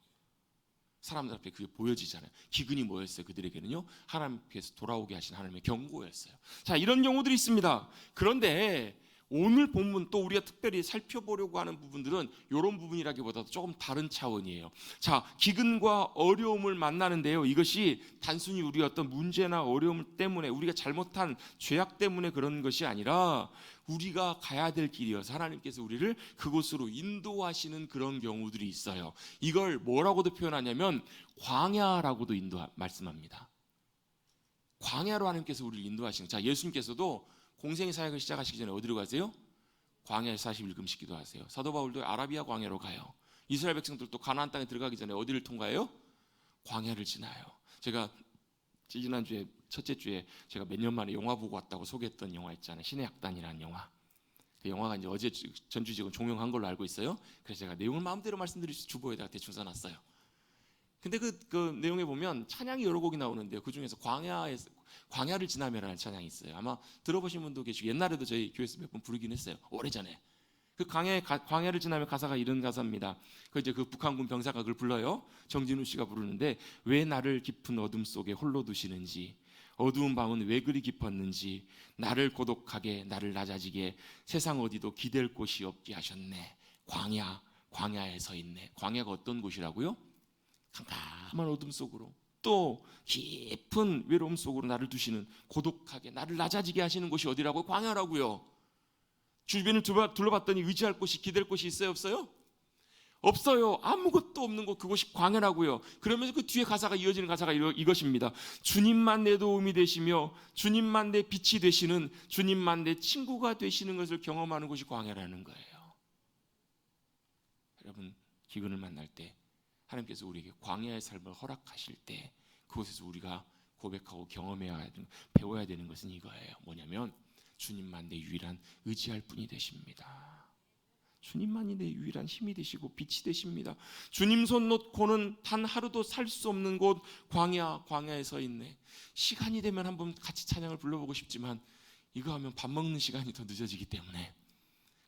사람들 앞에 그게 보여지잖아요. 기근이 뭐였어요? 그들에게는요, 하나님께서 돌아오게 하신 하나님의 경고였어요. 자, 이런 경우들이 있습니다. 그런데 오늘 본문 또 우리가 특별히 살펴보려고 하는 부분들은 이런 부분이라기보다도 조금 다른 차원이에요. 자, 기근과 어려움을 만나는데요, 이것이 단순히 우리 어떤 문제나 어려움 때문에, 우리가 잘못한 죄악 때문에 그런 것이 아니라 우리가 가야 될 길이어서 하나님께서 우리를 그곳으로 인도하시는 그런 경우들이 있어요. 이걸 뭐라고도 표현하냐면 광야라고도 말씀합니다. 광야로 하나님께서 우리를 인도하시는. 자, 예수님께서도 공생의 사역을 시작하시기 전에 어디로 가세요? 광야에서 40일 금식 기도하세요. 사도 바울도 아라비아 광야로 가요. 이스라엘 백성들도 가나안 땅에 들어가기 전에 어디를 통과해요? 광야를 지나요. 제가 지난주에 첫째 주에 제가 몇 년 만에 영화 보고 왔다고 소개했던 영화 있잖아요. 신의 약단이라는 영화. 그 영화가 이제 어제 전주지금 종영한 걸로 알고 있어요. 그래서 제가 내용을 마음대로 말씀드릴 수 주보에다가 대충 써놨어요. 근데 그 내용에 보면 찬양이 여러 곡이 나오는데요. 그 중에서 광야를 지나며라는 찬양이 있어요. 아마 들어보신 분도 계시고, 옛날에도 저희 교회에서 몇 번 부르긴 했어요. 오래전에. 그 광야를 지나면 가사가 이런 가사입니다. 그 이제 그 북한군 병사가 그걸 불러요. 정진우 씨가 부르는데, 왜 나를 깊은 어둠 속에 홀로 두시는지, 어두운 밤은 왜 그리 깊었는지, 나를 고독하게 나를 낮아지게 세상 어디도 기댈 곳이 없게 하셨네. 광야에 서 있네. 광야가 어떤 곳이라고요? 깜깜한 어둠 속으로, 또 깊은 외로움 속으로 나를 두시는, 고독하게 나를 낮아지게 하시는 곳이 어디라고? 광야라고요. 주변을 둘러봤더니 의지할 곳이, 기댈 곳이 있어요, 없어요? 없어요. 아무것도 없는 곳, 그곳이 광야라고요. 그러면서 그 뒤에 가사가, 이어지는 가사가 이것입니다. 주님만 내 도움이 되시며 주님만 내 빛이 되시는, 주님만 내 친구가 되시는 것을 경험하는 곳이 광야라는 거예요. 여러분, 기근을 만날 때, 하나님께서 우리에게 광야의 삶을 허락하실 때, 그곳에서 우리가 고백하고 배워야 되는 것은 이거예요. 뭐냐면, 주님만 내 유일한 의지할 분이 되십니다. 주님만이 내 유일한 힘이 되시고 빛이 되십니다. 주님 손 놓고는 단 하루도 살 수 없는 곳, 광야에 서 있네. 시간이 되면 한번 같이 찬양을 불러보고 싶지만 이거 하면 밥 먹는 시간이 더 늦어지기 때문에,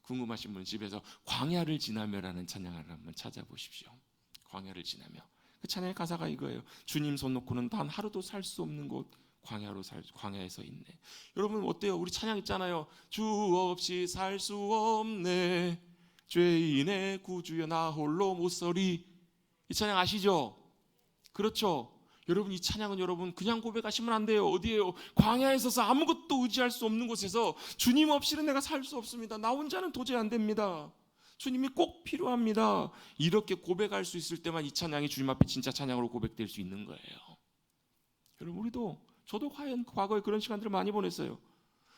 궁금하신 분은 집에서 광야를 지나며라는 찬양을 한번 찾아보십시오. 광야를 지나며. 그 찬양의 가사가 이거예요. 주님 손 놓고는 단 하루도 살 수 없는 곳, 광야에서 있네. 여러분 어때요? 우리 찬양 있잖아요. 주 없이 살 수 없네, 죄인의 구주여 나 홀로 못 서리. 이 찬양 아시죠? 그렇죠? 여러분, 이 찬양은 여러분 그냥 고백하시면 안 돼요. 어디에요? 광야에 서서 아무것도 의지할 수 없는 곳에서, 주님 없이는 내가 살 수 없습니다. 나 혼자는 도저히 안 됩니다. 주님이 꼭 필요합니다. 이렇게 고백할 수 있을 때만 이 찬양이 주님 앞에 진짜 찬양으로 고백될 수 있는 거예요. 여러분, 저도 과거에 그런 시간들을 많이 보냈어요.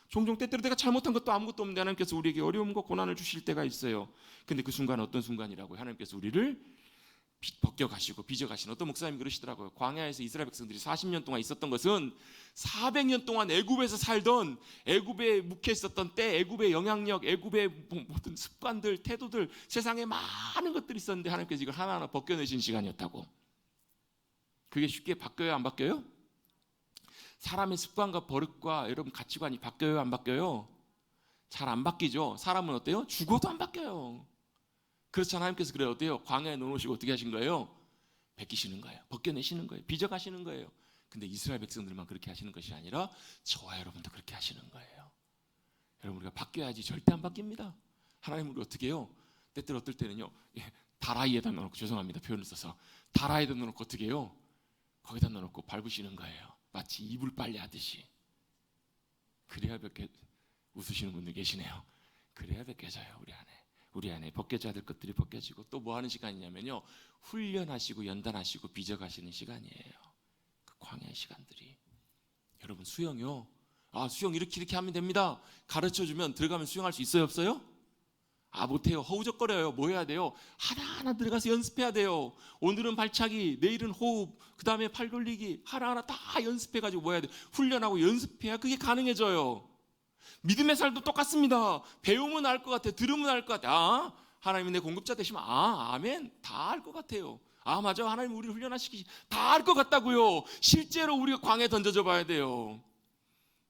종종 때때로 내가 잘못한 것도 아무것도 없는데 하나님께서 우리에게 어려움과 고난을 주실 때가 있어요. 근데 그 순간은 어떤 순간이라고요? 하나님께서 우리를 벗겨가시고 빚어가시는, 어떤 목사님이 그러시더라고요. 광야에서 이스라엘 백성들이 40년 동안 있었던 것은 400년 동안 애굽에서 살던, 애굽에 묵혀 있었던 때 애굽의 영향력, 애굽의 모든 습관들, 태도들, 세상에 많은 것들이 있었는데 하나님께서 이걸 하나하나 벗겨내신 시간이었다고. 그게 쉽게 바뀌어요, 안 바뀌어요? 사람의 습관과 버릇과 여러분 가치관이 바뀌어요, 안 바뀌어요? 잘 안 바뀌죠. 사람은 어때요? 죽어도 안 바뀌어요. 그렇잖아요. 하나님께서 그래요. 어때요? 광야에 넣어놓으시고 어떻게 하신 거예요? 벗기시는 거예요. 벗겨내시는 거예요. 빚어가시는 거예요. 근데 이스라엘 백성들만 그렇게 하시는 것이 아니라 저와 여러분도 그렇게 하시는 거예요. 여러분, 우리가 바뀌어야지. 절대 안 바뀝니다. 하나님은 어떻게 해요? 때때로 어떨 때는요, 다라이에다 넣어놓고, 죄송합니다 표현을 써서, 다라이에다 넣어놓고 어떻게 해요? 거기다 넣어놓고 밟으시는 거예요. 마치 이불 빨래 하듯이. 그래야 웃으시는 분들 계시네요. 그래야 벗겨져요. 우리 안에 벗겨져야 될 것들이 벗겨지고, 또 뭐 하는 시간이냐면요, 훈련하시고 연단하시고 빚어가시는 시간이에요. 그 광야의 시간들이. 여러분, 수영요, 수영 이렇게 하면 됩니다. 가르쳐주면 들어가면 수영할 수 있어요, 없어요? 못해요. 허우적거려요. 뭐 해야 돼요? 하나하나 들어가서 연습해야 돼요. 오늘은 발차기, 내일은 호흡, 그 다음에 팔 돌리기, 하나하나 다 연습해가지고 뭐 해야 돼요? 훈련하고 연습해야 그게 가능해져요. 믿음의 삶도 똑같습니다. 배우면 알 것 같아, 들으면 알 것 같아. 하나님이 내 공급자 되시면 아멘, 다 알 것 같아요. 맞아, 하나님 우리를 훈련하시기, 다 알 것 같다고요. 실제로 우리가 광야에 던져져 봐야 돼요.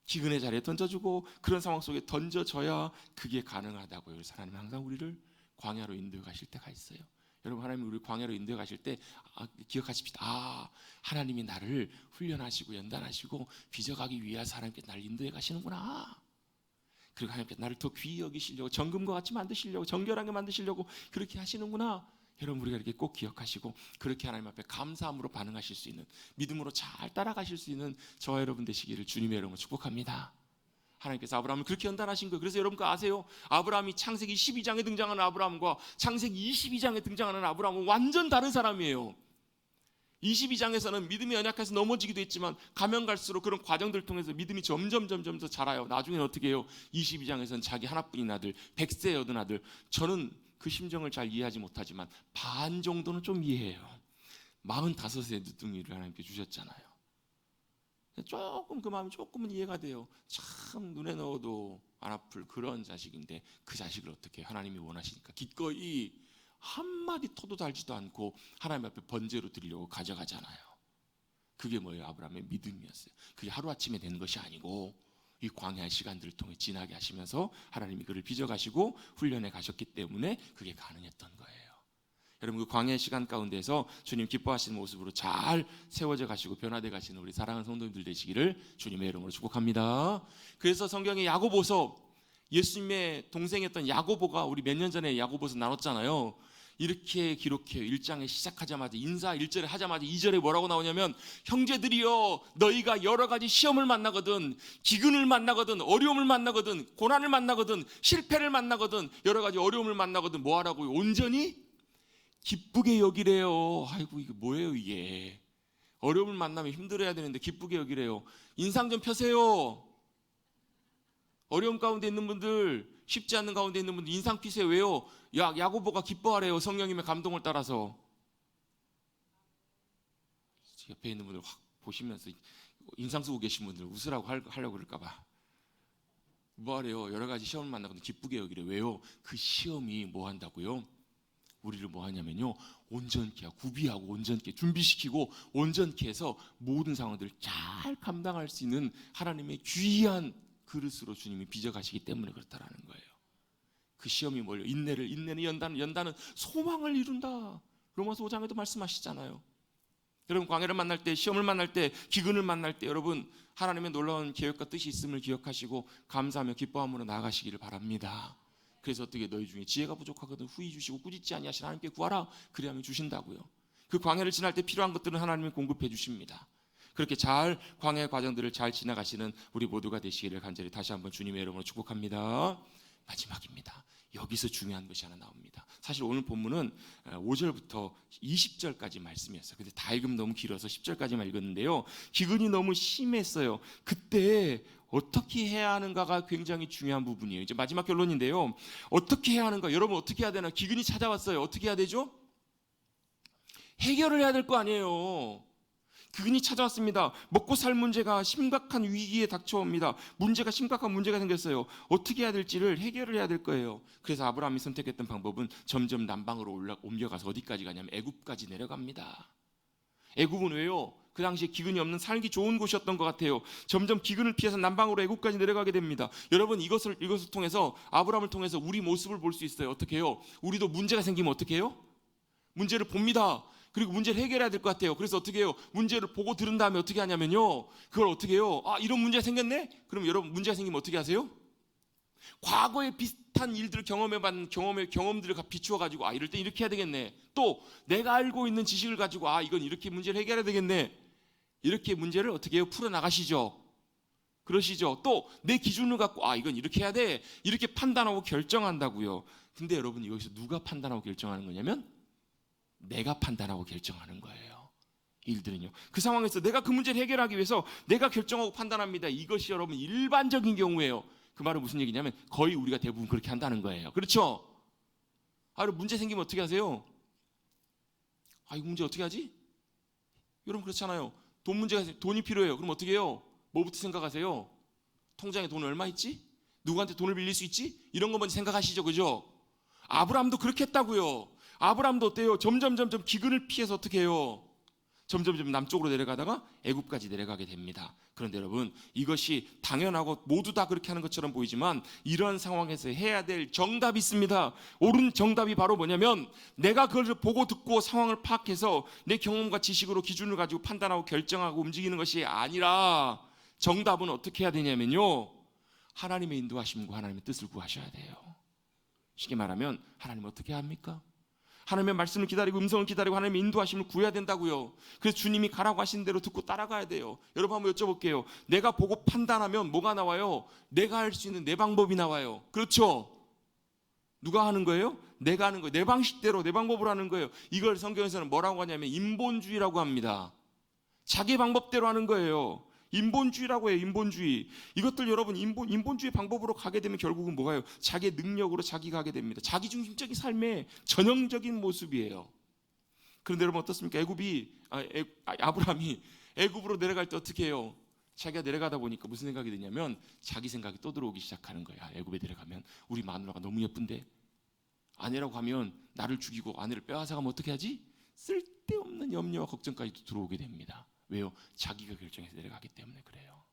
기근의 자리에 던져주고 그런 상황 속에 던져져야 그게 가능하다고요. 그래서 하나님은 항상 우리를 광야로 인도해 가실 때가 있어요. 여러분, 하나님이 우리를 광야로 인도해 가실 때 기억하십시다. 하나님이 나를 훈련하시고 연단하시고 빚어가기 위해서 하나님께 나를 인도해 가시는구나. 그리고 하나님께 나를 더 귀히 여기시려고, 정금과 같이 만드시려고, 정결하게 만드시려고 그렇게 하시는구나. 여러분, 우리가 이렇게 꼭 기억하시고 그렇게 하나님 앞에 감사함으로 반응하실 수 있는, 믿음으로 잘 따라가실 수 있는 저와 여러분 되시기를 주님의 이름으로 축복합니다. 하나님께서 아브라함을 그렇게 연단하신 거예요. 그래서 여러분 그 아세요? 아브라함이 창세기 12장에 등장하는 아브라함과 창세기 22장에 등장하는 아브라함은 완전 다른 사람이에요. 22장에서는 믿음이 연약해서 넘어지기도 했지만 가면 갈수록 그런 과정들을 통해서 믿음이 점점 더 자라요. 나중에는 어떻게 해요? 22장에서는 자기 하나뿐인 아들, 100세에 얻은 아들, 저는 그 심정을 잘 이해하지 못하지만 반 정도는 좀 이해해요. 45세의 늦둥이를 하나님께 주셨잖아요. 조금 그 마음이 조금은 이해가 돼요. 참 눈에 넣어도 안 아플 그런 자식인데 그 자식을 어떻게 하나님이 원하시니까 기꺼이 한마디 토도 달지도 않고 하나님 앞에 번제로 드리려고 가져가잖아요. 그게 뭐예요? 아브라함의 믿음이었어요. 그게 하루아침에 된 것이 아니고 이 광야의 시간들을 통해 지나게 하시면서 하나님이 그를 빚어가시고 훈련해 가셨기 때문에 그게 가능했던 거예요. 여러분, 그 광야의 시간 가운데서 주님 기뻐하시는 모습으로 잘 세워져 가시고 변화돼 가시는 우리 사랑하는 성도님들 되시기를 주님의 이름으로 축복합니다. 그래서 성경의 야고보서, 예수님의 동생이었던 야고보가 우리 몇 년 전에 야고보서 나눴잖아요. 이렇게 기록해요. 1장에 시작하자마자 인사 1절에 하자마자 2절에 뭐라고 나오냐면, 형제들이여 너희가 여러 가지 시험을 만나거든, 기근을 만나거든, 어려움을 만나거든, 고난을 만나거든, 실패를 만나거든, 여러 가지 어려움을 만나거든 뭐 하라고요? 온전히 기쁘게 여기래요. 아이고, 이게 뭐예요 이게. 어려움을 만나면 힘들어야 되는데 기쁘게 여기래요. 인상 좀 펴세요. 어려움 가운데 있는 분들, 쉽지 않은 가운데 있는 분들 인상 피세요. 왜요? 야고보가 기뻐하래요. 성령님의 감동을 따라서. 옆에 있는 분들 확 보시면서 인상 쓰고 계신 분들 웃으라고 하려고 그럴까 봐. 뭐하래요? 여러 가지 시험을 만나거든 기쁘게 여기래요. 왜요? 그 시험이 뭐 한다고요? 우리를 뭐 하냐면요, 온전케 하고 구비하고 온전케 준비시키고 온전케 해서 모든 상황들을 잘 감당할 수 있는 하나님의 귀한 그릇으로 주님이 빚어가시기 때문에 그렇다라는 거예요. 그 시험이 뭘요? 인내는 연단은 소망을 이룬다. 로마서 5장에도 말씀하시잖아요. 여러분, 광야를 만날 때, 시험을 만날 때, 기근을 만날 때 여러분 하나님의 놀라운 계획과 뜻이 있음을 기억하시고 감사하며 기뻐함으로 나아가시기를 바랍니다. 그래서 어떻게 너희 중에 지혜가 부족하거든 후히 주시고 꾸짖지 아니하시는 하나님께 구하라. 그리하면 주신다고요. 그 광야를 지날 때 필요한 것들은 하나님이 공급해 주십니다. 그렇게 잘 광야의 과정들을 잘 지나가시는 우리 모두가 되시기를 간절히 다시 한번 주님의 이름으로 축복합니다. 마지막입니다. 여기서 중요한 것이 하나 나옵니다. 사실 오늘 본문은 5절부터 20절까지 말씀이었어요. 근데 다 읽으면 너무 길어서 10절까지만 읽었는데요, 기근이 너무 심했어요. 그때 어떻게 해야 하는가가 굉장히 중요한 부분이에요. 이제 마지막 결론인데요, 어떻게 해야 하는가? 여러분 어떻게 해야 되나? 기근이 찾아왔어요. 어떻게 해야 되죠? 해결을 해야 될 거 아니에요. 기근이 찾아왔습니다. 먹고 살 문제가 심각한 위기에 닥쳐옵니다. 심각한 문제가 생겼어요. 어떻게 해야 될지를 해결을 해야 될 거예요. 그래서 아브라함이 선택했던 방법은 점점 남방으로 옮겨가서 어디까지 가냐면 애굽까지 내려갑니다. 애굽은 왜요? 그 당시에 기근이 없는 살기 좋은 곳이었던 것 같아요. 점점 기근을 피해서 남방으로 애굽까지 내려가게 됩니다. 여러분, 이것을 통해서, 아브라함을 통해서 우리 모습을 볼 수 있어요. 어떻게 해요? 우리도 문제가 생기면 어떻게 해요? 문제를 봅니다. 그리고 문제를 해결해야 될 것 같아요. 그래서 어떻게 해요? 문제를 보고 들은 다음에 어떻게 하냐면요, 그걸 어떻게 해요? 이런 문제가 생겼네? 그럼 여러분 문제가 생기면 어떻게 하세요? 과거에 비슷한 일들을 경험해봤는 경험들을 비추어가지고 이럴 때 이렇게 해야 되겠네. 또 내가 알고 있는 지식을 가지고 이건 이렇게 문제를 해결해야 되겠네. 이렇게 문제를 어떻게 해요? 풀어나가시죠. 그러시죠. 또 내 기준을 갖고 이건 이렇게 해야 돼. 이렇게 판단하고 결정한다고요. 근데 여러분, 여기서 누가 판단하고 결정하는 거냐면 내가 판단하고 결정하는 거예요. 일들은요, 그 상황에서 내가 그 문제를 해결하기 위해서 내가 결정하고 판단합니다. 이것이 여러분 일반적인 경우예요. 그 말은 무슨 얘기냐면 거의 우리가 대부분 그렇게 한다는 거예요. 그렇죠? 문제 생기면 어떻게 하세요? 이거 문제 어떻게 하지? 여러분 그렇잖아요. 돈이 필요해요. 그럼 어떻게 해요? 뭐부터 생각하세요? 통장에 돈 얼마 있지? 누구한테 돈을 빌릴 수 있지? 이런 거 먼저 생각하시죠. 그죠? 아브라함도 그렇게 했다고요. 아브라함도 어때요? 점점 기근을 피해서 어떻게 해요? 점점 남쪽으로 내려가다가 애굽까지 내려가게 됩니다. 그런데 여러분, 이것이 당연하고 모두 다 그렇게 하는 것처럼 보이지만 이런 상황에서 해야 될 정답이 있습니다. 옳은 정답이 바로 뭐냐면, 내가 그걸 보고 듣고 상황을 파악해서 내 경험과 지식으로 기준을 가지고 판단하고 결정하고 움직이는 것이 아니라, 정답은 어떻게 해야 되냐면요, 하나님의 인도하심과 하나님의 뜻을 구하셔야 돼요. 쉽게 말하면 하나님 어떻게 합니까? 하나님의 말씀을 기다리고 음성을 기다리고 하나님의 인도하심을 구해야 된다고요. 그래서 주님이 가라고 하신 대로 듣고 따라가야 돼요. 여러분 한번 여쭤볼게요. 내가 보고 판단하면 뭐가 나와요? 내가 할 수 있는 내 방법이 나와요. 그렇죠? 누가 하는 거예요? 내가 하는 거예요. 내 방식대로 내 방법으로 하는 거예요. 이걸 성경에서는 뭐라고 하냐면 인본주의라고 합니다. 자기 방법대로 하는 거예요. 인본주의라고 해요. 인본주의. 이것들 여러분 인본주의 방법으로 가게 되면 결국은 뭐가요? 자기의 능력으로 자기가 하게 됩니다. 자기중심적인 삶의 전형적인 모습이에요. 그런데 여러분 어떻습니까? 아브라함이 애굽으로 내려갈 때 어떻게 해요? 자기가 내려가다 보니까 무슨 생각이 드냐면 자기 생각이 또 들어오기 시작하는 거예요. 애굽에 내려가면 우리 마누라가 너무 예쁜데 아내라고 하면 나를 죽이고 아내를 빼앗아 가면 어떻게 하지? 쓸데없는 염려와 걱정까지도 들어오게 됩니다. 왜요? 자기가 결정해서 내려가기 때문에 그래요.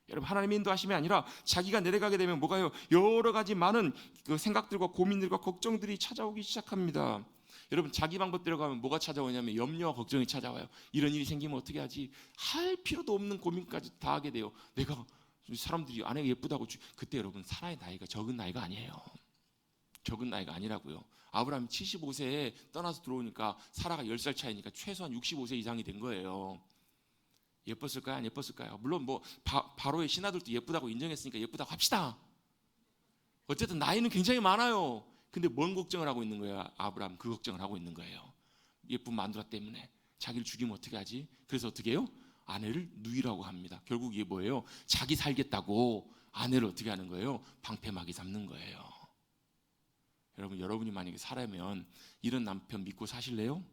여러분, 하나님의 인도하심이 아니라 자기가 내려가게 되면 뭐가요? 여러 가지 많은 그 생각들과 고민들과 걱정들이 찾아오기 시작합니다. 여러분, 자기 방법대로 가면 뭐가 찾아오냐면 염려와 걱정이 찾아와요. 이런 일이 생기면 어떻게 하지? 할 필요도 없는 고민까지 다 하게 돼요. 내가 사람들이 아내가 예쁘다고 그때 여러분, 사라의 나이가 적은 나이가 아니에요. 적은 나이가 아니라고요. 아브라함이 75세에 떠나서 들어오니까 사라가 10살 차이니까 최소한 65세 이상이 된 거예요. 예뻤을까요? 안 예뻤을까요? 물론 뭐 바로의 신하들도 예쁘다고 인정했으니까 예쁘다고 합시다. 어쨌든 나이는 굉장히 많아요. 근데 뭔 걱정을 하고 있는 거예요? 아브라함 그 걱정을 하고 있는 거예요. 예쁜 마누라 때문에 자기를 죽이면 어떻게 하지? 그래서 어떻게 해요? 아내를 누이라고 합니다. 결국 이게 뭐예요? 자기 살겠다고 아내를 어떻게 하는 거예요? 방패막이 잡는 거예요. 여러분, 여러분이 만약에 살아면 이런 남편 믿고 사실래요?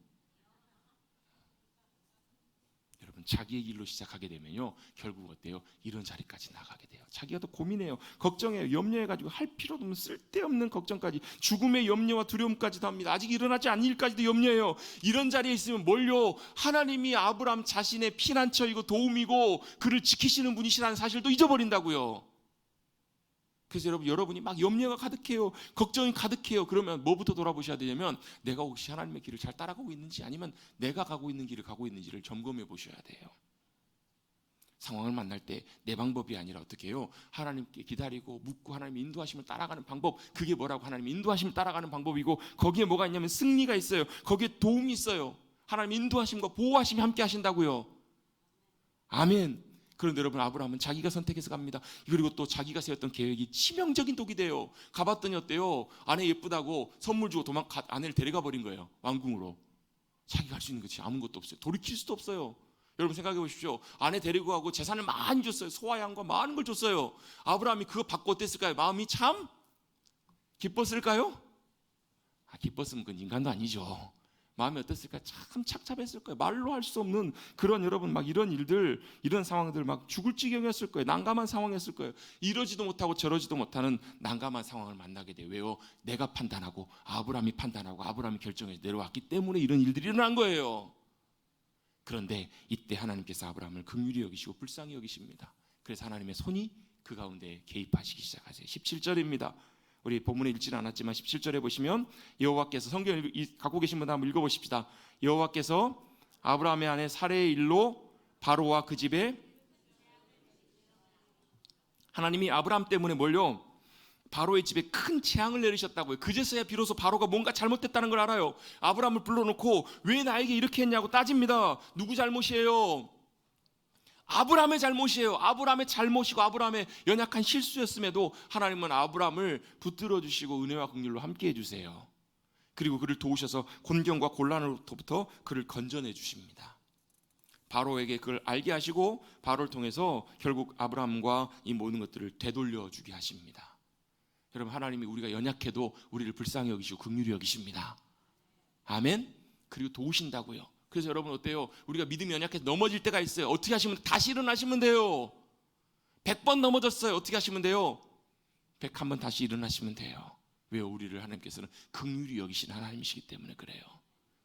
여러분, 자기의 길로 시작하게 되면요, 결국 어때요? 이런 자리까지 나가게 돼요. 자기가 더 고민해요, 걱정해요, 염려해가지고 할 필요도 없는 쓸데없는 걱정까지, 죽음의 염려와 두려움까지도 합니다. 아직 일어나지 않은 일까지도 염려해요. 이런 자리에 있으면 뭘요? 하나님이 아브라함 자신의 피난처이고 도움이고 그를 지키시는 분이시라는 사실도 잊어버린다고요. 그래서 여러분이 막 염려가 가득해요, 걱정이 가득해요. 그러면 뭐부터 돌아보셔야 되냐면 내가 혹시 하나님의 길을 잘 따라가고 있는지, 아니면 내가 가고 있는 길을 가고 있는지를 점검해 보셔야 돼요. 상황을 만날 때 내 방법이 아니라 어떻게 해요? 하나님께 기다리고 묻고 하나님의 인도하심을 따라가는 방법, 그게 뭐라고? 하나님의 인도하심을 따라가는 방법이고, 거기에 뭐가 있냐면 승리가 있어요. 거기에 도움이 있어요. 하나님의 인도하심과 보호하심이 함께 하신다고요. 아멘. 그런데 여러분, 아브라함은 자기가 선택해서 갑니다. 그리고 또 자기가 세웠던 계획이 치명적인 독이 돼요. 가봤더니 어때요? 아내 예쁘다고 선물 주고 아내를 데려가 버린 거예요. 왕궁으로. 자기가 할 수 있는 것이 아무것도 없어요. 돌이킬 수도 없어요. 여러분, 생각해 보십시오. 아내 데리고 가고 재산을 많이 줬어요. 소와 양과 많은 걸 줬어요. 아브라함이 그거 받고 어땠을까요? 마음이 참 기뻤을까요? 기뻤으면 그건 인간도 아니죠. 마음이 어땠을까? 참 착잡했을 거예요. 말로 할 수 없는 그런, 여러분, 막 이런 일들, 이런 상황들, 막 죽을 지경이었을 거예요. 난감한 상황이었을 거예요. 이러지도 못하고 저러지도 못하는 난감한 상황을 만나게 돼요. 왜요? 내가 판단하고 아브라함이 판단하고 아브라함이 결정해서 내려왔기 때문에 이런 일들이 일어난 거예요. 그런데 이때 하나님께서 아브라함을 긍휼히 여기시고 불쌍히 여기십니다. 그래서 하나님의 손이 그 가운데 개입하시기 시작하세요. 17절입니다. 우리 본문에 읽지는 않았지만 17절에 보시면 여호와께서, 성경을 갖고 계신 분 한번 읽어보십시다. 여호와께서 아브라함의 아내 사레의 일로 바로와 그 집에, 하나님이 아브라함 때문에 뭘요? 바로의 집에 큰 재앙을 내리셨다고요. 그제서야 비로소 바로가 뭔가 잘못됐다는 걸 알아요. 아브라함을 불러놓고 왜 나에게 이렇게 했냐고 따집니다. 누구 잘못이에요? 아브라함의 잘못이에요. 아브라함의 잘못이고 아브라함의 연약한 실수였음에도 하나님은 아브라함을 붙들어 주시고 은혜와 긍휼로 함께 해주세요. 그리고 그를 도우셔서 곤경과 곤란으로부터 그를 건져내 주십니다. 바로에게 그걸 알게 하시고 바로를 통해서 결국 아브라함과 이 모든 것들을 되돌려 주게 하십니다. 여러분, 하나님이 우리가 연약해도 우리를 불쌍히 여기시고 긍휼히 여기십니다. 아멘. 그리고 도우신다고요. 그래서 여러분 어때요? 우리가 믿음이 연약해서 넘어질 때가 있어요. 어떻게 하시면 다시 일어나시면 돼요. 100번 넘어졌어요. 어떻게 하시면 돼요? 101번 다시 일어나시면 돼요. 왜요? 우리를 하나님께서는 긍휼히 여기신 하나님이시기 때문에 그래요.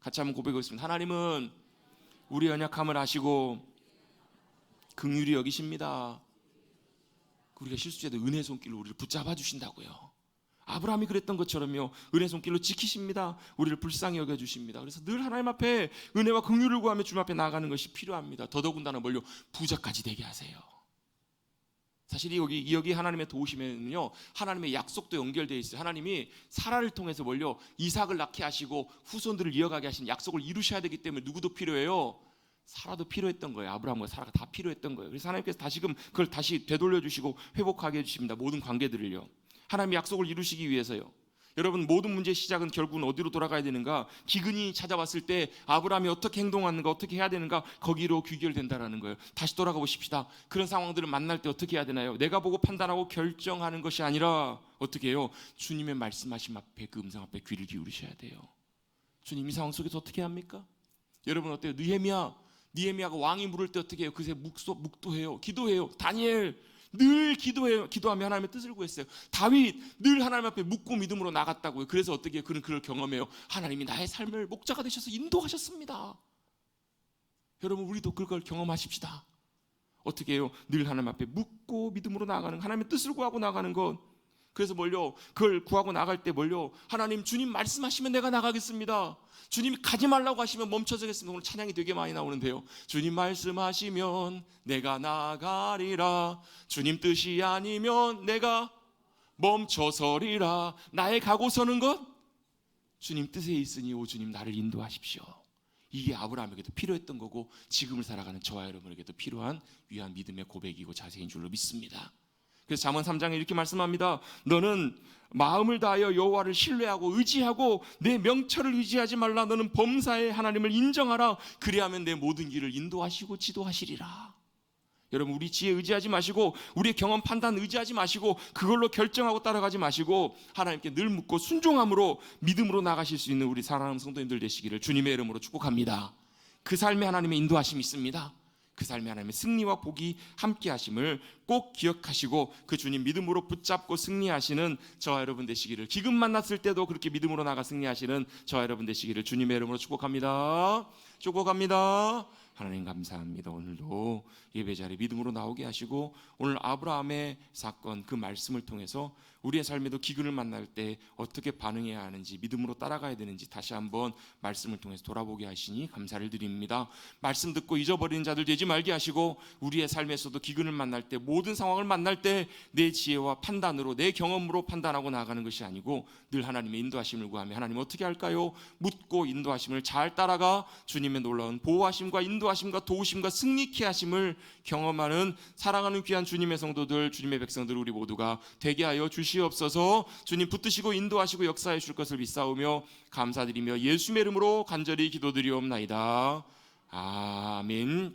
같이 한번 고백하겠습니다. 하나님은 우리 연약함을 아시고 긍휼히 여기십니다. 우리가 실수해도 은혜 손길로 우리를 붙잡아 주신다고요. 아브라함이 그랬던 것처럼요, 은혜 손길로 지키십니다. 우리를 불쌍히 여겨주십니다. 그래서 늘 하나님 앞에 은혜와 긍휼을 구하며 주님 앞에 나아가는 것이 필요합니다. 더더군다나 뭘요? 부자까지 되게 하세요. 사실 여기 하나님의 도우심에는요, 하나님의 약속도 연결되어 있어요. 하나님이 사라를 통해서 뭘요? 이삭을 낳게 하시고 후손들을 이어가게 하신 약속을 이루셔야 되기 때문에 누구도 필요해요? 사라도 필요했던 거예요. 아브라함과 사라가 다 필요했던 거예요. 그래서 하나님께서 다시금 그걸 다시 되돌려 주시고 회복하게 해주십니다. 모든 관계들을요. 하나님의 약속을 이루시기 위해서요. 여러분, 모든 문제의 시작은 결국은 어디로 돌아가야 되는가? 기근이 찾아왔을 때 아브라함이 어떻게 행동하는가, 어떻게 해야 되는가, 거기로 귀결된다라는 거예요. 다시 돌아가 보십시다. 그런 상황들을 만날 때 어떻게 해야 되나요? 내가 보고 판단하고 결정하는 것이 아니라 어떻게 해요? 주님의 말씀하심 앞에, 그 음성 앞에 귀를 기울이셔야 돼요. 주님, 이 상황 속에서 어떻게 합니까? 여러분 어때요? 느헤미야가 왕이 물을 때 어떻게 해요? 그새 묵도해요. 기도해요. 다니엘 늘 기도하며 하나님의 뜻을 구했어요. 다윗 늘 하나님 앞에 묵고 믿음으로 나갔다고요. 그래서 어떻게 해요? 그는 그걸 경험해요. 하나님이 나의 삶을 목자가 되셔서 인도하셨습니다. 여러분, 우리도 그걸 경험하십시다. 어떻게 해요? 늘 하나님 앞에 묻고 믿음으로 나아가는, 하나님의 뜻을 구하고 나가는 것. 그래서 뭘요? 그걸 구하고 나갈 때 뭘요? 하나님, 주님 말씀하시면 내가 나가겠습니다. 주님이 가지 말라고 하시면 멈춰서겠습니다. 오늘 찬양이 되게 많이 나오는데요. 주님 말씀하시면 내가 나가리라. 주님 뜻이 아니면 내가 멈춰서리라. 나의 가고 서는 것 주님 뜻에 있으니 오 주님 나를 인도하십시오. 이게 아브라함에게도 필요했던 거고 지금을 살아가는 저와 여러분에게도 필요한 위한 믿음의 고백이고 자세인 줄로 믿습니다. 그래서 잠언 3장에 이렇게 말씀합니다. 너는 마음을 다하여 여호와를 신뢰하고 의지하고 내 명철을 의지하지 말라. 너는 범사의 하나님을 인정하라. 그리하면 내 모든 길을 인도하시고 지도하시리라. 여러분, 우리 지혜 의지하지 마시고 우리의 경험 판단 의지하지 마시고 그걸로 결정하고 따라가지 마시고 하나님께 늘 묻고 순종함으로 믿음으로 나가실 수 있는 우리 사랑하는 성도님들 되시기를 주님의 이름으로 축복합니다. 그 삶에 하나님의 인도하심이 있습니다. 그 삶에 하나님의 승리와 복이 함께 하심을 꼭 기억하시고 그 주님 믿음으로 붙잡고 승리하시는 저와 여러분 되시기를, 기근 만났을 때도 그렇게 믿음으로 나가 승리하시는 저와 여러분 되시기를 주님의 이름으로 축복합니다. 축복합니다. 하나님 감사합니다. 오늘도 예배 자리에 믿음으로 나오게 하시고 오늘 아브라함의 사건 그 말씀을 통해서 우리의 삶에도 기근을 만날 때 어떻게 반응해야 하는지, 믿음으로 따라가야 되는지 다시 한번 말씀을 통해서 돌아보게 하시니 감사를 드립니다. 말씀 듣고 잊어버리는 자들 되지 말게 하시고 우리의 삶에서도 기근을 만날 때, 모든 상황을 만날 때 내 지혜와 판단으로, 내 경험으로 판단하고 나아가는 것이 아니고 늘 하나님의 인도하심을 구하며 하나님 어떻게 할까요? 묻고 인도하심을 잘 따라가 주님의 놀라운 보호하심과 인도하심과 도우심과 승리케 하심을 경험하는 사랑하는 귀한 주님의 성도들, 주님의 백성들 우리 모두가 되게 하여 주시옵소서. 주님 붙드시고 인도하시고 역사해 주실 것을 믿사오며 감사드리며 예수의 이름으로 간절히 기도드리옵나이다. 아멘.